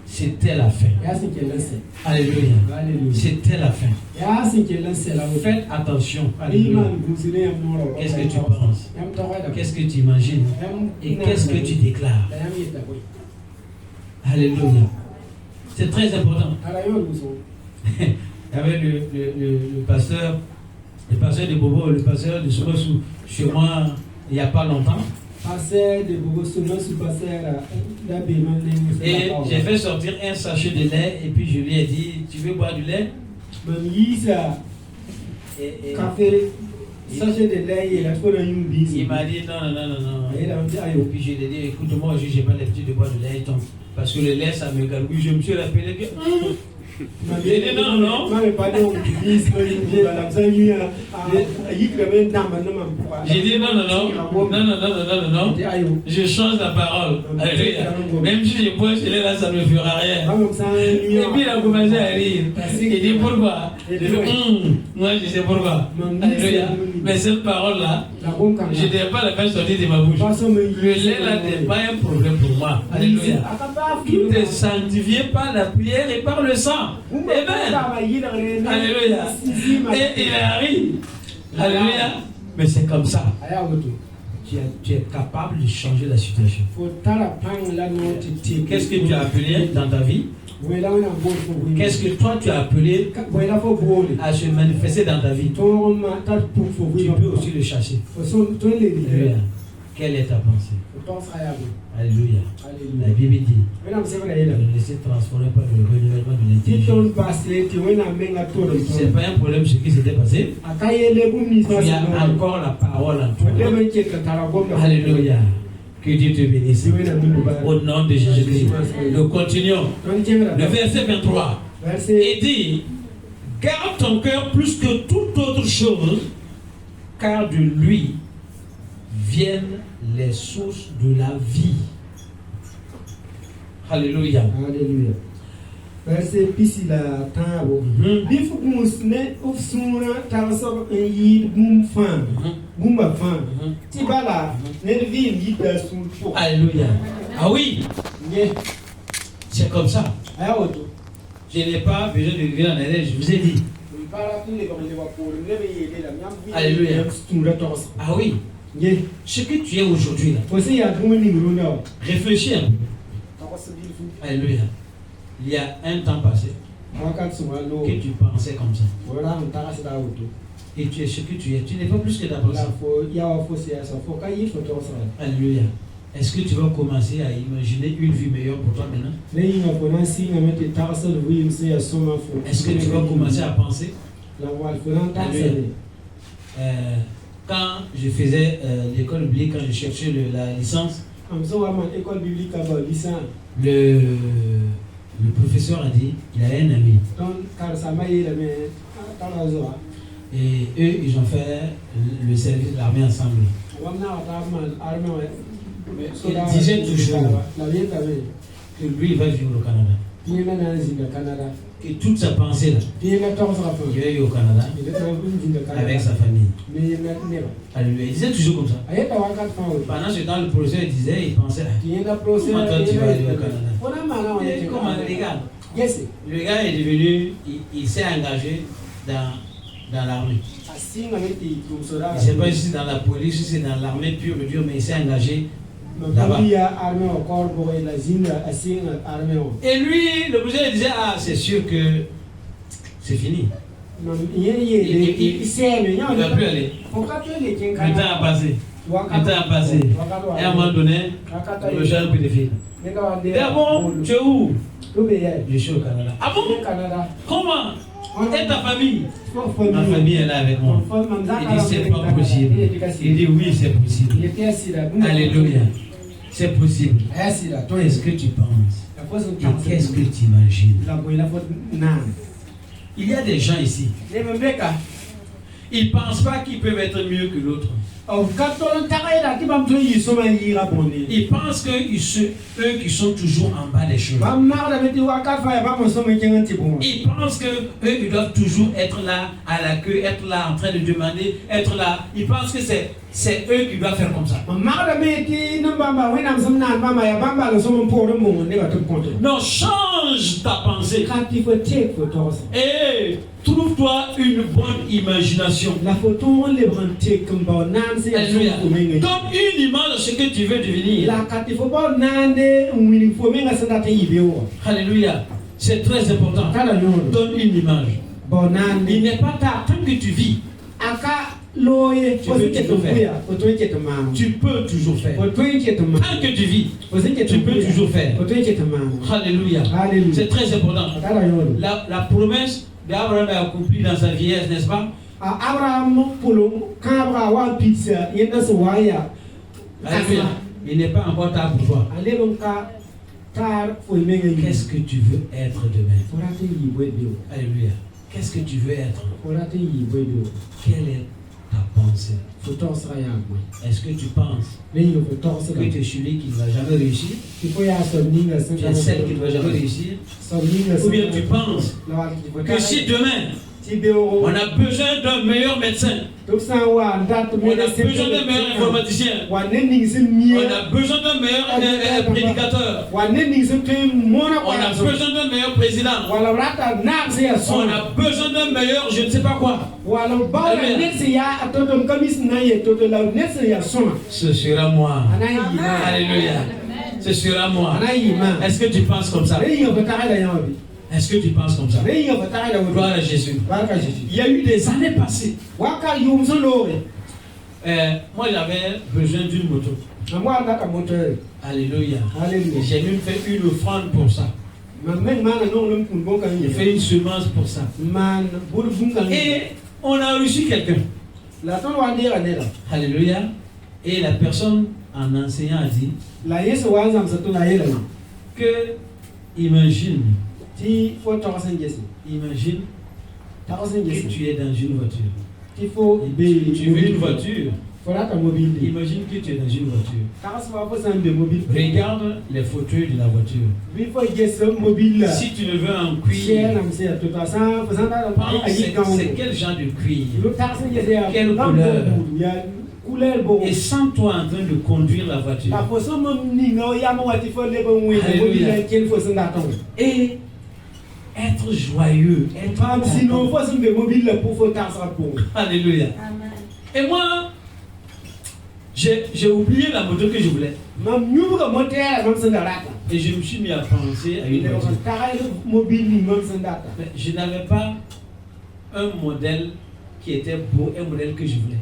C'était la fin. Alléluia. C'était la fin. Faites attention. Alléluia. Qu'est-ce que tu penses? Qu'est-ce que tu imagines? Et qu'est-ce que tu déclares? Alléluia. C'est très important. Il y avait le pasteur de Bobo, le pasteur de Soumosou chez moi il n'y a pas longtemps. Et j'ai fait sortir un sachet de lait et puis je lui ai dit, tu veux boire du lait? Il m'a dit non. Et puis je lui ai dit, écoute, moi je n'ai pas l'habitude de boire du lait, parce que le lait ça me gargouille. Je me suis rappelé que j'ai dit non. J'ai dit non. Je change la parole. Même si je bois chez là, ça ne me fera rien. Et puis il a commencé à rire. Il dit pourquoi? Moi je sais pourquoi. Alléluia. Mais cette parole-là, je n'ai pas la faire sortir de ma bouche. Le lait là n'est pas un problème pour moi. Alléluia. Tout est sanctifié par la prière et par le sang. Amen. Alléluia. Et il arrive. Alléluia. Mais c'est comme ça. Tu es capable de changer la situation. Qu'est-ce que tu as appelé dans ta vie? Qu'est-ce que toi tu as appelé à se manifester dans ta vie? Tu peux aussi le chasser. Alléluia. Quelle est ta pensée? Alléluia. La Bible dit, ne laissez transformer par le renouvellement de l'intelligence. Ce n'est pas un problème ce qui s'était passé. Il y a encore la parole en toi. Alléluia. Que Dieu te bénisse. Au nom de Jésus-Christ. Nous continuons. Le verset 23. Il dit, garde ton cœur plus que toute autre chose, car de lui viennent les sources de la vie. Alléluia. Alléluia. Verset pisila tabo. Bifu musne ufsuna taso yid gumfan. Gumba fan. Tibala nervi yida sulfo. Alléluia. Ah oui. C'est comme ça. Je n'ai pas besoin de vivre en arrière, je vous ai dit. Alléluia. Ah oui. Ce que tu es aujourd'hui là. Réfléchis un peu. Alléluia. Il y a un temps passé que tu pensais comme ça. Et tu es ce que tu es. Tu n'es pas plus que ta pensée. Alléluia. Est-ce que tu vas commencer à imaginer une vie meilleure pour toi maintenant? Est-ce que tu vas commencer à penser Quand je faisais l'école biblique, quand je cherchais la licence, le professeur a dit qu'il avait un ami. Et eux, ils ont fait le service de l'armée ensemble. Il disait toujours que lui, il va vivre au Canada. Et toute sa pensée là, il va vivre au Canada avec sa famille. Alléluia. Il disait toujours comme ça. Pendant ce temps, le professeur disait, il pensait, comment toi tu vas aller au Canada? Comment, regarde, le gars est devenu, il s'est engagé dans l'armée. Je ne sais pas si c'est dans la police, si c'est dans l'armée pure et dure, mais il s'est engagé là-bas. Et lui, le professeur disait, ah, c'est sûr que c'est fini. Il ne va plus aller. Le temps a passé. Et à un moment donné, le jeune a pris des filles. Ah bon, tu es où? Je suis au Canada. Ah bon? Comment? Et ta famille? Ma famille est là avec moi. Il dit c'est pas possible. Il dit oui, c'est possible. Alléluia. C'est possible. Toi, est-ce que tu penses? Et qu'est-ce que tu imagines? Il y a des gens ici. Ils ne pensent pas qu'ils peuvent être mieux que l'autre. Ils pensent que eux qui sont toujours en bas des choses. Ils pensent que eux ils doivent toujours être là à la queue, être là en train de demander, être là. Ils pensent que c'est eux qui doivent faire comme ça. Non, change ta pensée. Et trouve-toi une bonne imagination. Comme une image de ce que tu veux devenir. Alléluia. C'est très important. Donne une image. Il n'est pas tard. Tant que tu vis, tu peux toujours faire. Tant que tu vis, tu peux toujours faire. Alléluia. C'est très important. La promesse d'Abraham est accomplie dans sa vieillesse, n'est-ce pas? Alléluia. Il n'est pas encore tard pour toi. Qu'est-ce que tu veux être demain? Alléluia. Qu'est-ce que tu veux être? Quelle est ta pensée? Est-ce que tu penses que tu es celui qui ne va jamais réussir? Tu es celle qui ne va jamais réussir? Ou bien tu penses que si demain on a besoin d'un meilleur médecin, on a besoin d'un meilleur informaticien, on a besoin d'un meilleur prédicateur, on a besoin d'un meilleur président, on a besoin d'un meilleur je ne sais pas quoi. Ce sera moi. Alléluia. Ce sera moi. Est-ce que tu penses comme ça? Est-ce que tu penses comme ça? Gloire à Jésus. Il y a eu des années passées. Moi, j'avais besoin d'une moto. Alléluia. J'ai même fait une offrande pour ça. J'ai fait une semence pour ça. Et on a reçu quelqu'un. Alléluia. Et la personne, en enseignant, a dit que imagine que tu es dans une voiture. Tu veux une voiture. Imagine que tu es dans une voiture. Regarde les fauteuils de la voiture. Si tu le veux en cuir, c'est quel genre de cuir? Quelle couleur? Et sans toi en train de conduire la voiture. Et être joyeux, être Alléluia. Et moi, j'ai oublié la moto que je voulais. Et je me suis mis à penser à une voiture. Mais je n'avais pas un modèle qui était beau, un modèle que je voulais.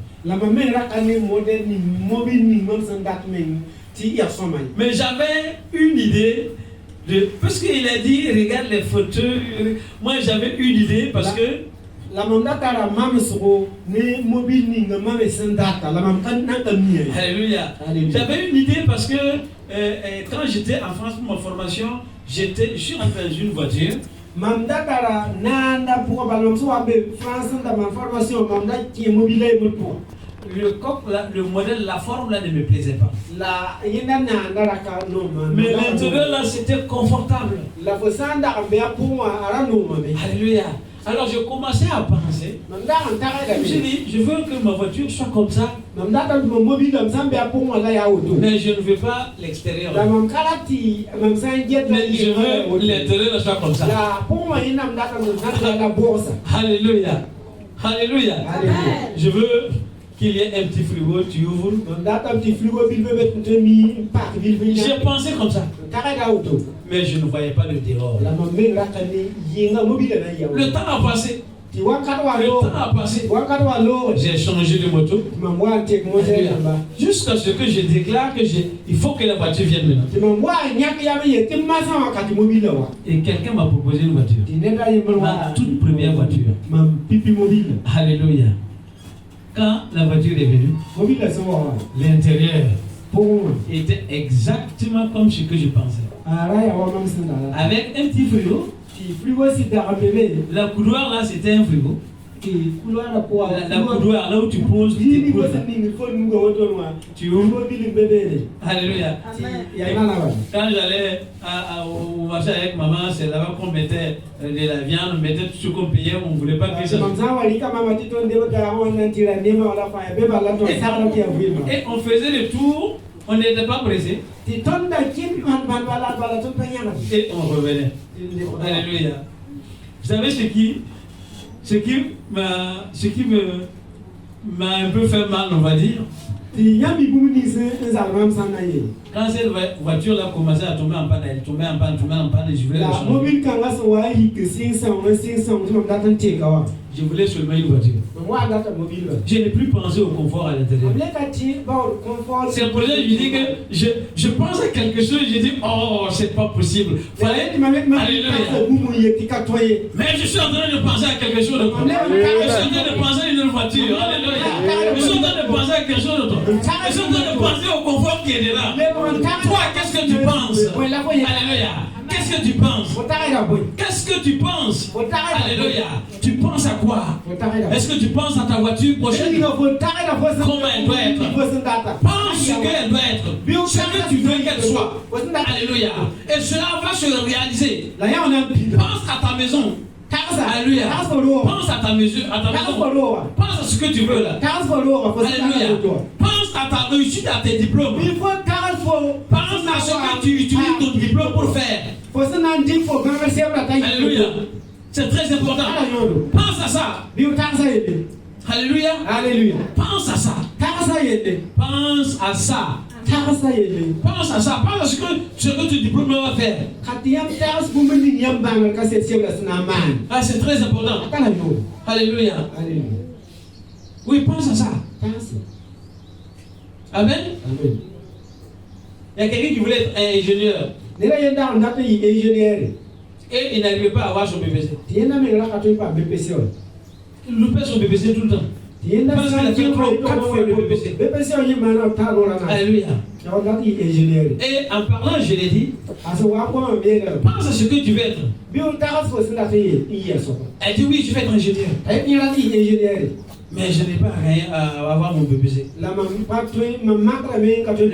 Mais j'avais une idée parce qu'il a dit regarde les fauteuils. Moi j'avais une idée parce que La mamda kara mame soro ne mobile ni nga mame sendata la mam kan na kamie. Alléluia. J'avais une idée parce que quand j'étais en France pour ma formation, je suis rentré dans une voiture. Mamda kara nanda pour balom so abe France dans ma formation mamda qui est mobile et pour. Le modèle, la forme là ne me plaisait pas. Mais l'intérieur là c'était confortable. Alléluia. Alors je commençais à penser. Je me suis dit, je veux que ma voiture soit comme ça. Mais je ne veux pas l'extérieur. Mais je veux l'intérieur soit comme ça. Alléluia. Alléluia. Je veux qu'il y ait un petit frigo, tu ouvres. J'ai pensé comme ça. Mais je ne voyais pas le dehors. Le temps a passé. J'ai changé de moto. Jusqu'à ce que je déclare que il faut que la voiture vienne maintenant. Et quelqu'un m'a proposé une voiture. Ma toute première voiture. Alléluia. Quand la voiture est venue, l'intérieur était exactement comme ce que je pensais. Avec un petit frigo. La couloir là c'était un frigo. La couloir là où tu poses tes coudes. Tu ouvres. Alléluia. Quand j'allais au marché avec maman, c'est là-bas qu'on mettait de la viande, on mettait tout ce qu'on payait, on ne voulait pas que ça. Et on faisait le tour, on n'était pas pressé. Et on revenait. Alléluia. Vous savez ce qui m'a un peu fait mal, on va dire. Quand cette voiture là commençait à tomber en panne, elle tombait en panne, et je voulais la changer. Je voulais seulement une voiture. Je n'ai plus pensé au confort à l'intérieur. C'est pour ça que je dis que je pense à quelque chose, je dis oh c'est pas possible. Alléluia. Mais je suis en train de penser à quelque chose d'autre. Je suis en train de penser à une voiture. Alléluia. Je suis en train de penser à quelque chose d'autre. Je suis en train de penser au confort qui est là. Toi, qu'est-ce que tu penses? Alléluia. Qu'est-ce que tu penses? Qu'est-ce que tu penses? Alléluia. Tu penses à quoi? Est-ce que tu penses à ta voiture prochaine? Comment elle doit être? Pense ce qu'elle doit être. Ce que tu veux qu'elle soit. Alléluia. Et cela va se réaliser. Pense à ta maison. Alléluia. Pense à ta maison. Pense à ce que tu veux là. Alléluia. Pense à ta réussite, à tes diplômes. Pense à ce que tu utilises ton diplôme pour faire. Alléluia. C'est très important. Pense à ça. Alléluia. Alléluia. Pense à ça. Pense à ça. Pense à ça. Pense à ce que tu diplôme va faire. Ah, c'est très important. Alléluia. Oui, pense à ça. Amen. Il y a quelqu'un qui voulait être un ingénieur. Et il n'arrivait pas à avoir son BPC. Il loupait son BPC tout le temps. Parce qu'il a fait trop pour le BPC. Alléluia. Et en parlant, je l'ai dit, pense à ce que tu veux être. Elle dit oui, je vais être ingénieur. Mais je n'ai pas rien à avoir mon BPC. Le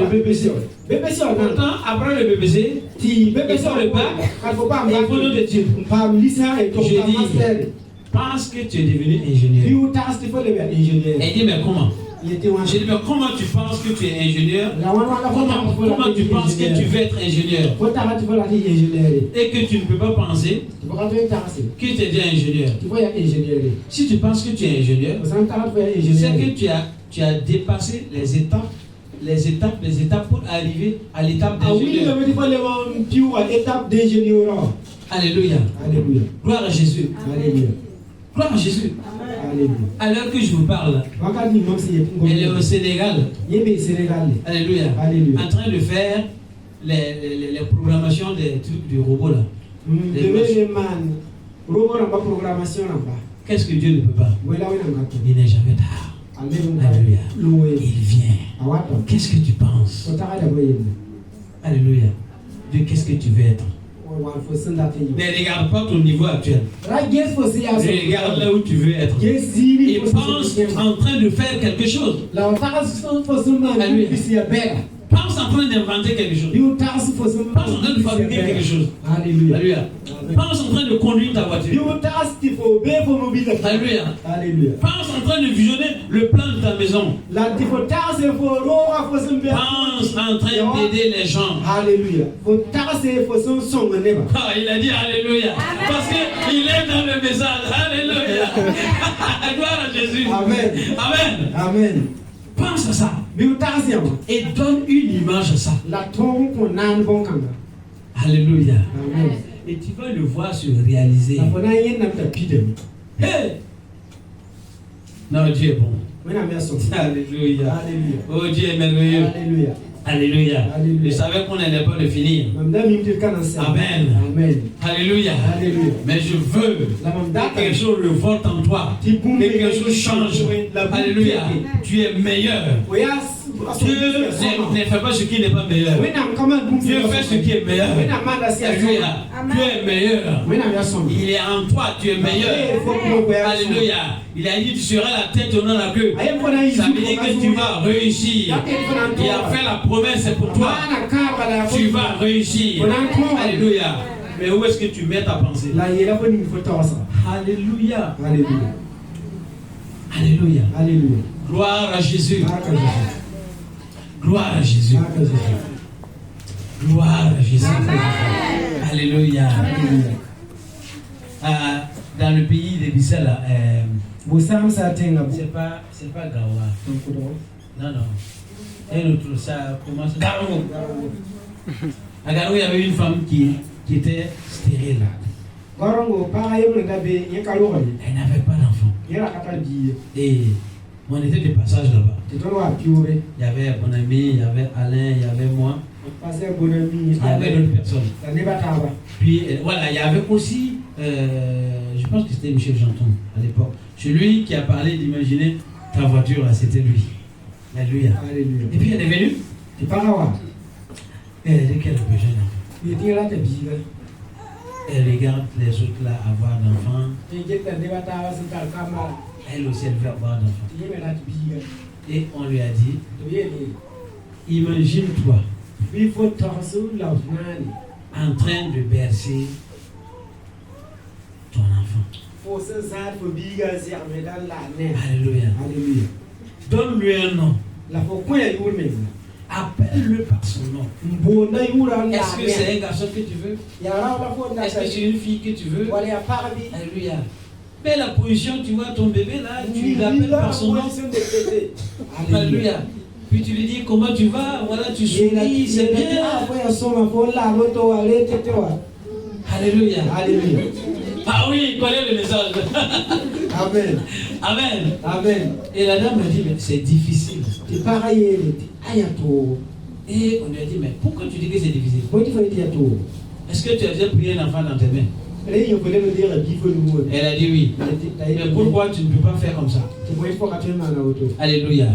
BPC. Pourtant, après le BPC, il faut le bac, il faut nos études. Je dis, pense que tu es devenu ingénieur. Elle dit, mais comment? J'ai dit, mais comment tu penses que tu es ingénieur? Comment tu penses que tu veux être ingénieur? Et que tu ne peux pas penser que tu es déjà ingénieur. Si tu penses que tu es ingénieur, c'est que tu as dépassé les étapes pour arriver à l'étape d'ingénieur. Alléluia. Gloire à Jésus. Gloire à Jésus. À l'heure que je vous parle, elle est au Sénégal. Alléluia. En train de faire les programmations des trucs du robot là. Qu'est-ce que Dieu ne peut pas? Il n'est jamais tard. Alléluia. Il vient. Qu'est-ce que tu penses? Alléluia. Dieu, qu'est-ce que tu veux être? Ne regarde pas ton niveau actuel. Regarde là où tu veux être. Et pense en train de faire quelque chose. Alléluia. Pense en train d'inventer quelque chose. Pense en train de fabriquer quelque chose. Alléluia. Pense en train de conduire ta voiture. Alléluia. Pense en train de visionner le plan de ta maison. Pense en train d'aider les gens. Alléluia. Ah, il a dit Alléluia. Parce qu'il est dans le message. Alléluia. Gloire à Jésus. Amen. Amen. Amen. Pense à ça. Et donne une image à ça. Alléluia. Amen. Et tu vas le voir se réaliser. Hey! Non, Dieu est bon. Alléluia. Oh, Dieu est merveilleux. Alléluia. Alléluia. Je savais qu'on n'allait pas le finir. Amen. Amen. Alléluia. Alléluia. Mais je veux que quelque chose revolte en toi. Que quelque chose change. Alléluia. Tu es meilleur. Dieu ne fait pas ce qui n'est pas meilleur. Dieu fait ce qui est meilleur. Alléluia. Tu es meilleur. Il est en toi, tu es meilleur. Alléluia. Il a dit tu seras la tête au nom de la queue. Ça veut dire que tu vas réussir. Il a fait la promesse, c'est pour toi. Tu vas réussir. Alléluia. Mais où est-ce que tu mets ta pensée? Alléluia. Alléluia. Alléluia. Gloire à Jésus. Gloire à Jésus. Gloire à Jésus. Alléluia. Dans le pays de Bissala, c'est pas Gawa. Non. Et l'autre, ça commence. Garou. À Garou, il y avait une femme qui était stérile. Elle n'avait pas d'enfant. Et on était de passage là-bas. Il y avait mon ami, il y avait Alain, il y avait moi. Il y avait d'autres personnes. Puis voilà, il y avait aussi, je pense que c'était Michel Janton à l'époque. Celui qui a parlé d'imaginer ta voiture, là, c'était lui. Alléluia. Et puis elle est venue. Elle a dit qu'elle a besoin d'enfants. Elle regarde les autres là avoir d'enfants. Elle aussi, elle veut avoir d'enfants. Et on lui a dit, imagine-toi en train de bercer ton enfant. Alléluia. Donne-lui un nom. Appelle-le par son nom. Est-ce que c'est un garçon que tu veux? Est-ce que c'est une fille que tu veux? Alléluia. Mais la position, tu vois ton bébé là, tu l'appelles par son nom. Alléluia. Puis tu lui dis comment tu vas, voilà, tu souris, c'est bien. Alléluia. Ah oui, connais le message. Amen. Amen. Amen. Et la dame me dit, mais c'est difficile. Et on lui a dit, mais pourquoi tu dis que c'est difficile? Est-ce que tu as déjà prié un enfant dans tes mains? Elle a dit oui. Mais pourquoi tu ne peux pas faire comme ça? Alléluia.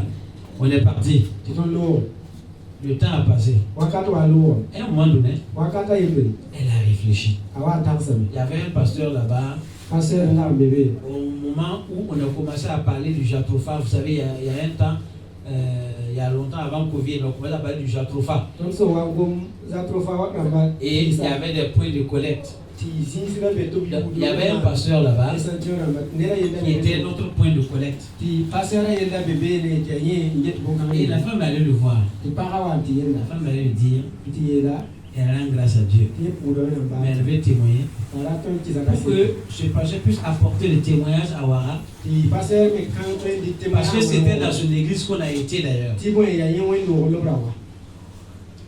On est parti. Le temps a passé. À un moment donné, elle a réfléchi. Il y avait un pasteur là-bas. Au moment où on a commencé à parler du Jatropha, vous savez, il y a un temps, il y a longtemps avant Covid, on a commencé à parler du Jatropha. Et il y avait des points de collecte. Il y avait un pasteur là-bas qui était notre point de collecte. Et la femme allait le voir. La femme allait lui dire, elle rend grâce à Dieu. Mais elle veut témoigner. Pour que ce pasteur puisse apporter le témoignage à Ouara. Parce que c'était dans son église qu'on a été d'ailleurs.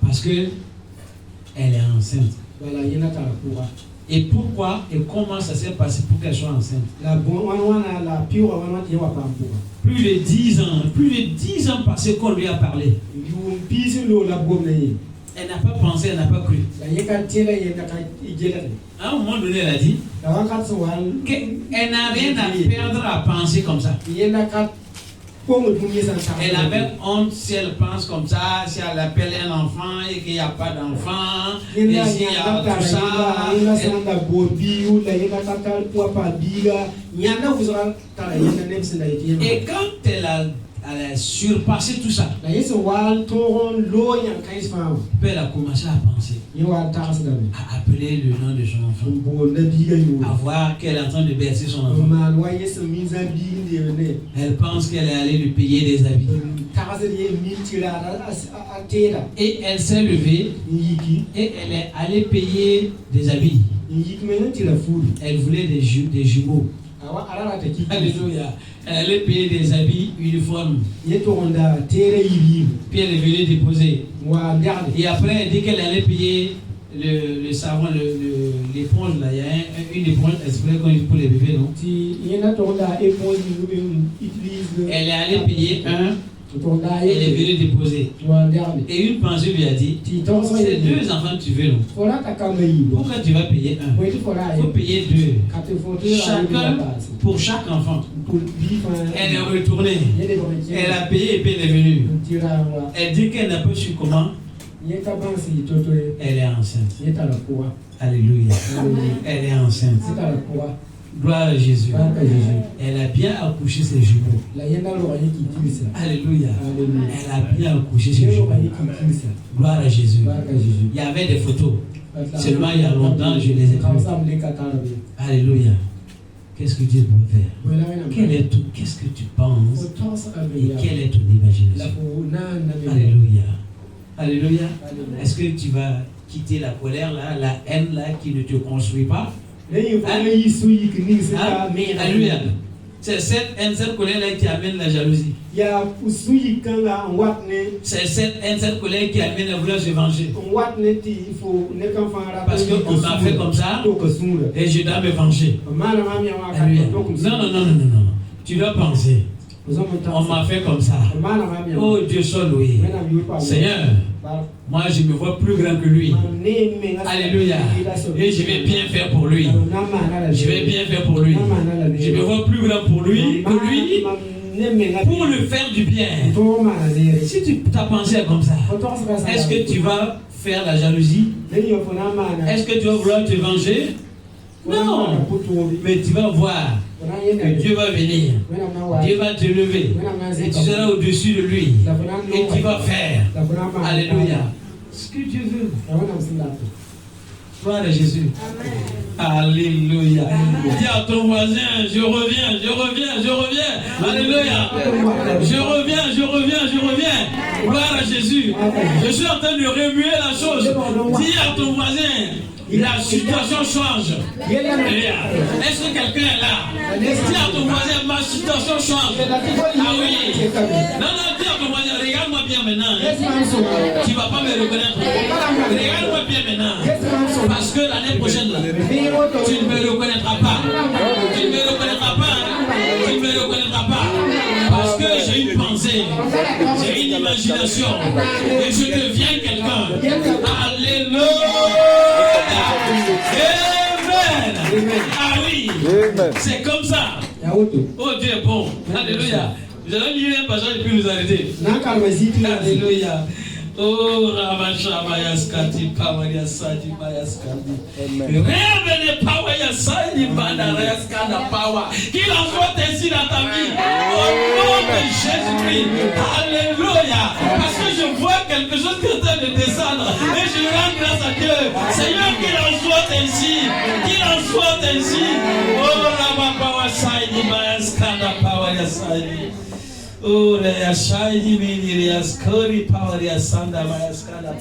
Parce que elle est enceinte. Et pourquoi et comment ça s'est passé pour qu'elle soit enceinte? Plus de 10 ans passés qu'on lui a parlé. Elle n'a pas pensé, elle n'a pas cru. À un moment donné, elle a dit, Elle n'a rien à perdre à penser comme ça. Elle avait honte si elle pense comme ça, si elle appelle un enfant et qu'il n'y a pas d'enfant, et s'il y a tout ça. Et quand elle a surpassé tout ça, elle a commencé à penser, à appeler le nom de son enfant, à voir qu'elle est en train de bercer son enfant. Elle pense qu'elle est allée lui payer des habits. Et elle s'est levée et elle est allée payer des habits. Elle voulait des jumeaux. Alléluia. Elle allait payer des habits uniformes. Puis elle est venue déposer. Et après, elle dit qu'elle allait payer le savon, l'éponge là. Il y a une éponge exprès qu'on utilise pour les bébés, non? Elle est allée payer un. Elle est venue déposer. Et une pensée lui a dit, c'est 2 enfants que tu veux, non? Pourquoi tu vas payer un? Il faut payer 2. Chacun pour chaque enfant. Elle est retournée. Elle a payé et puis elle est venue. Elle dit qu'elle n'a pas su comment. Elle est enceinte. Alléluia. Elle est enceinte. Gloire à Jésus. Elle a bien accouché ses jumeaux. Alléluia. Elle a bien accouché ses jumeaux. Gloire à Jésus. Il y avait des photos. Seulement il y a longtemps, je les ai prises. Alléluia. Qu'est-ce que Dieu peut faire? Qu'est-ce que tu penses? Et quelle est ton imagination? Alléluia. Alléluia. Est-ce que tu vas quitter la colère là, la haine là qui ne te construit pas? Alléluia. C'est cette haine, cette colère là qui amène la jalousie. C'est cette haine, cette colère qui amène à vouloir se venger. Parce qu'on m'a fait comme ça et je dois me venger. Alléluia. Non. Tu dois penser. On m'a fait comme ça. Oh Dieu soit loué. Seigneur, moi je me vois plus grand que lui. Alléluia. Et je vais bien faire pour lui. Je vais bien faire pour lui. Je me vois plus grand pour lui que lui. Pour lui faire du bien. Si tu as pensé comme ça, est-ce que tu vas faire la jalousie? Est-ce que tu vas vouloir te venger? Non. Mais tu vas voir que Dieu va venir. Dieu va te lever. Et tu seras au-dessus de lui. Et tu vas faire. Alléluia. Ce que Dieu veut. Gloire à Jésus. Alléluia. Dis à ton voisin, je reviens. Alléluia. Je reviens. Gloire à Jésus. Je suis en train de remuer la chose. Dis à ton voisin, la situation change. Est-ce que quelqu'un est là? Dis à ton voisin, ma situation change. Ah oui. Non, dis à ton voisin, regarde-moi bien maintenant. Tu ne vas pas me reconnaître. Regarde-moi bien maintenant. Parce que l'année prochaine, tu ne me reconnaîtras pas. Parce que j'ai une pensée, j'ai une imagination. Et je deviens quelqu'un. Alléluia. Amen. Ah oui. C'est comme ça. Oh Dieu est bon. Alléluia. Nous allons lire un passage et puis nous arrêter. Alléluia. Oh, Ramashabayaskati, Pawayasadi, Bayaskadi. Revenez, Pawayasadi, Bandarayaskada, Pawa. Qu'il en soit ainsi dans ta vie. Au nom de Jésus-Christ. Alléluia. Parce que je vois quelque chose qui est en train de descendre. Et je rends grâce à Dieu. Seigneur, qu'il en soit ainsi. Oh, Ramapawasadi, Bayaskada, Pawayasadi. Oh,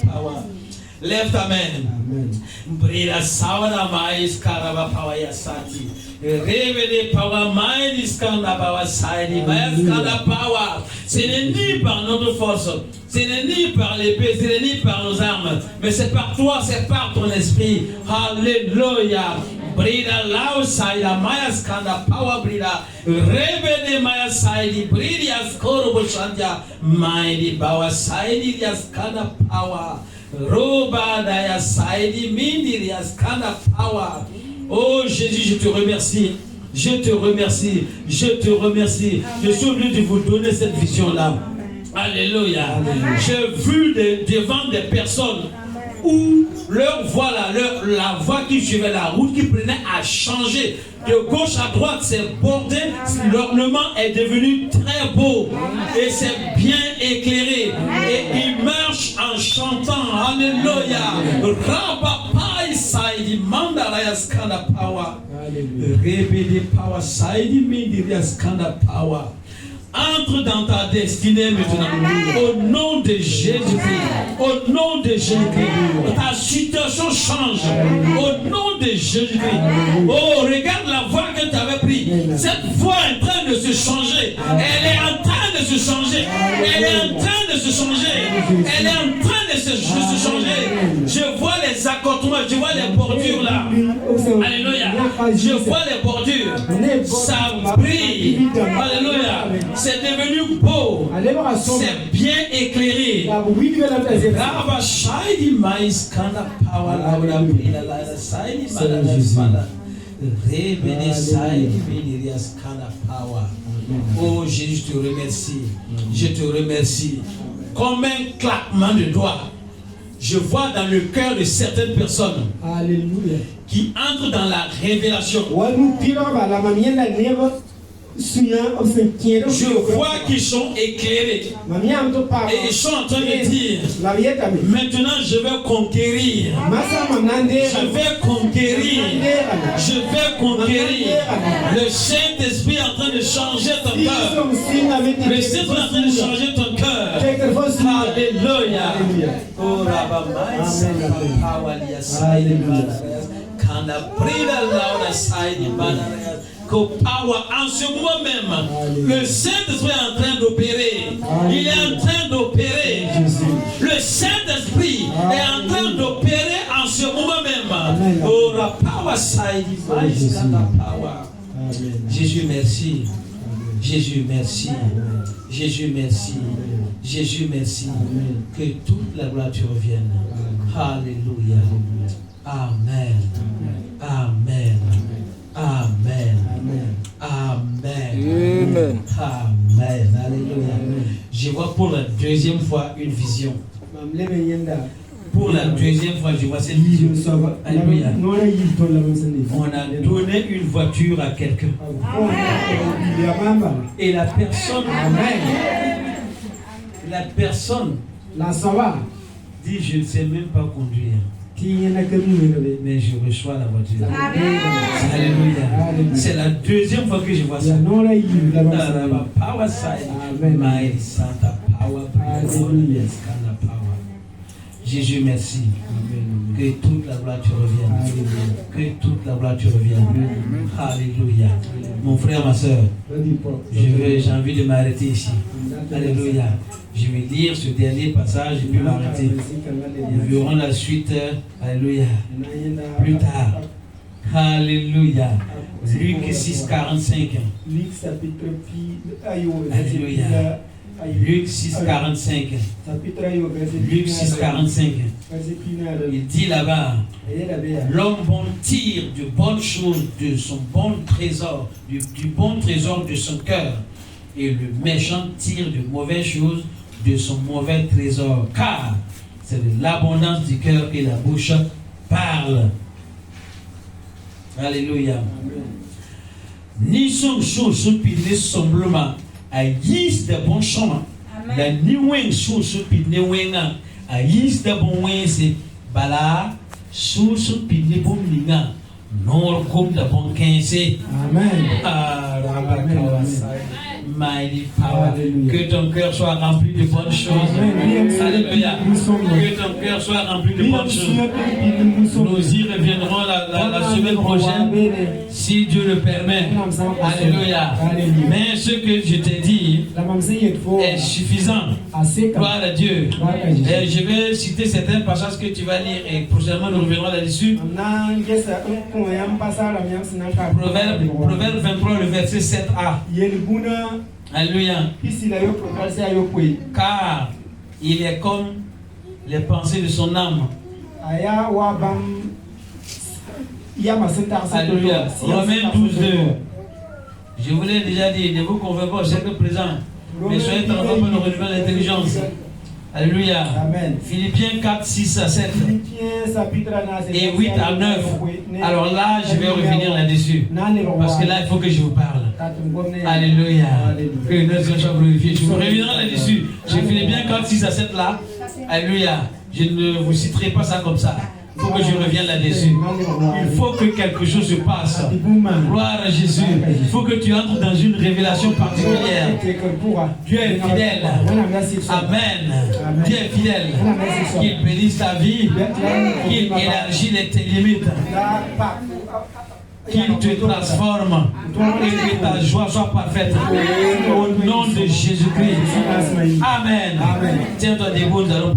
power. Left amen. Brida sawana mais karaba power yasati. Révélé power mind is kanda power side. Kanda power. Ce n'est ni par notre force, ce n'est ni par l'épée, ce n'est ni par nos armes, mais c'est par toi, c'est par ton esprit. Alléluia. Brida lao side maya skanda power brida. Révélé maya side brida skoro shandia. Mighty power side yaskanda power. Roba daya saidi mindiri yaskanda power. Oh Jésus, je te remercie. Je te remercie. Je te remercie. Je suis obligé de vous donner cette vision-là. Alléluia. J'ai vu devant des personnes où leur voix, la voix qui suivait la route, qui prenait à changer de gauche à droite, c'est bordé. L'ornement est devenu très beau et c'est bien éclairé. Et ils marchent en chantant. Alléluia. Rabapai saidi mandaraya skanda power. Rebede power saidi mindiria skanda power. Entre dans ta destinée maintenant. Au nom de Jésus-Christ. Au nom de Jésus-Christ. Ta situation change. Au nom de Jésus-Christ. Oh, regarde la voie que tu avais prise. Cette voie est en train de se changer. Elle est en train de se changer. Elle est en train de se changer. Elle est en train de se changer. Je vois les accordements. Je vois les bordures là. Alléluia. Je vois les bordures. Ça brille. Alléluia. C'est devenu beau. C'est bien éclairé. Oh Jésus, je te remercie. Je te remercie. Comme un claquement de doigts, je vois dans le cœur de certaines personnes qui entrent dans la révélation. Je vois qu'ils sont éclairés et ils sont en train de dire maintenant je vais conquérir, je vais conquérir, je vais conquérir. Le Saint-Esprit est en train de changer ton cœur. Le Saint-Esprit est en train de changer ton cœur. Alléluia. Oh Rabamai quand a pris la laura side power en ce moment même, le Saint-Esprit est en train d'opérer. Il est en train d'opérer. Le Saint-Esprit est en train d'opérer en ce moment même. Oh, la power side, Jésus, merci. Jésus, merci. Jésus, merci. Jésus, merci. Que toute la gloire te revienne. Alléluia. Amen. Amen. Amen. Amen. Amen. Amen. Alléluia. Je vois pour la deuxième fois une vision. Pour la deuxième fois, je vois cette vision. Alléluia. On a donné une voiture à quelqu'un. Et la personne, dit, je ne sais même pas conduire. Mais je reçois la voiture. Alléluia. C'est la deuxième fois que je vois ça. Jésus, merci. Que toute la gloire te revienne. Que toute la gloire te revienne. Alléluia. Mon frère, ma soeur, j'ai envie de m'arrêter ici. Alléluia. Je vais lire ce dernier passage et puis m'arrêter. Nous verrons la suite. Alléluia. Plus tard. Alléluia. Luc 6, 45. Alléluia. Luc 6, 45. Luc 6, 45. Il dit là-bas, l'homme bon tire de bonnes choses de son bon trésor, du bon trésor de son cœur, et le méchant tire de mauvaises choses de son mauvais trésor, car c'est de l'abondance du cœur que la bouche parle. Alléluia. Ni son chose pile semblement a yis de bon chemin. La ni wen sous pile wenga a yis de bon wen c'est bala sous pile bon linga non comme de bon 15. Amen. Mighty power. Que ton cœur soit rempli de bonnes choses. Alléluia. Que ton cœur soit rempli de bonnes choses. Nous y reviendrons la semaine prochaine, si Dieu le permet. Alléluia. Mais ce que je t'ai dit est suffisant. Gloire à Dieu. Et je vais citer certains passages que tu vas lire et prochainement nous reviendrons là-dessus. Proverbe 23, le verset 7a. Alléluia. Car il est comme les pensées de son âme. Alléluia. Romains 12:2. Je vous l'ai déjà dit, ne vous convainquez pas au siècle présent, mais soyez transformés par le renouvellement de l'intelligence. Alléluia. Amen. Philippiens 4:6-7 et 8-9. Alors là, je vais revenir là-dessus. Parce que là, il faut que je vous parle. Alléluia. Que notre Dieu soit glorifié. Je vous reviendrai là-dessus. J'ai Philippiens 4:6-7 là. Alléluia. Je ne vous citerai pas ça comme ça. Il faut que je revienne là-dessus. Il faut que quelque chose se passe. Gloire à Jésus. Il faut que tu entres dans une révélation particulière. Dieu est fidèle. Amen. Dieu est fidèle. Qu'il bénisse ta vie. Qu'il élargisse tes limites. Qu'il te transforme et que ta joie soit parfaite. Au nom de Jésus-Christ. Amen. Tiens-toi debout, nous allons prier.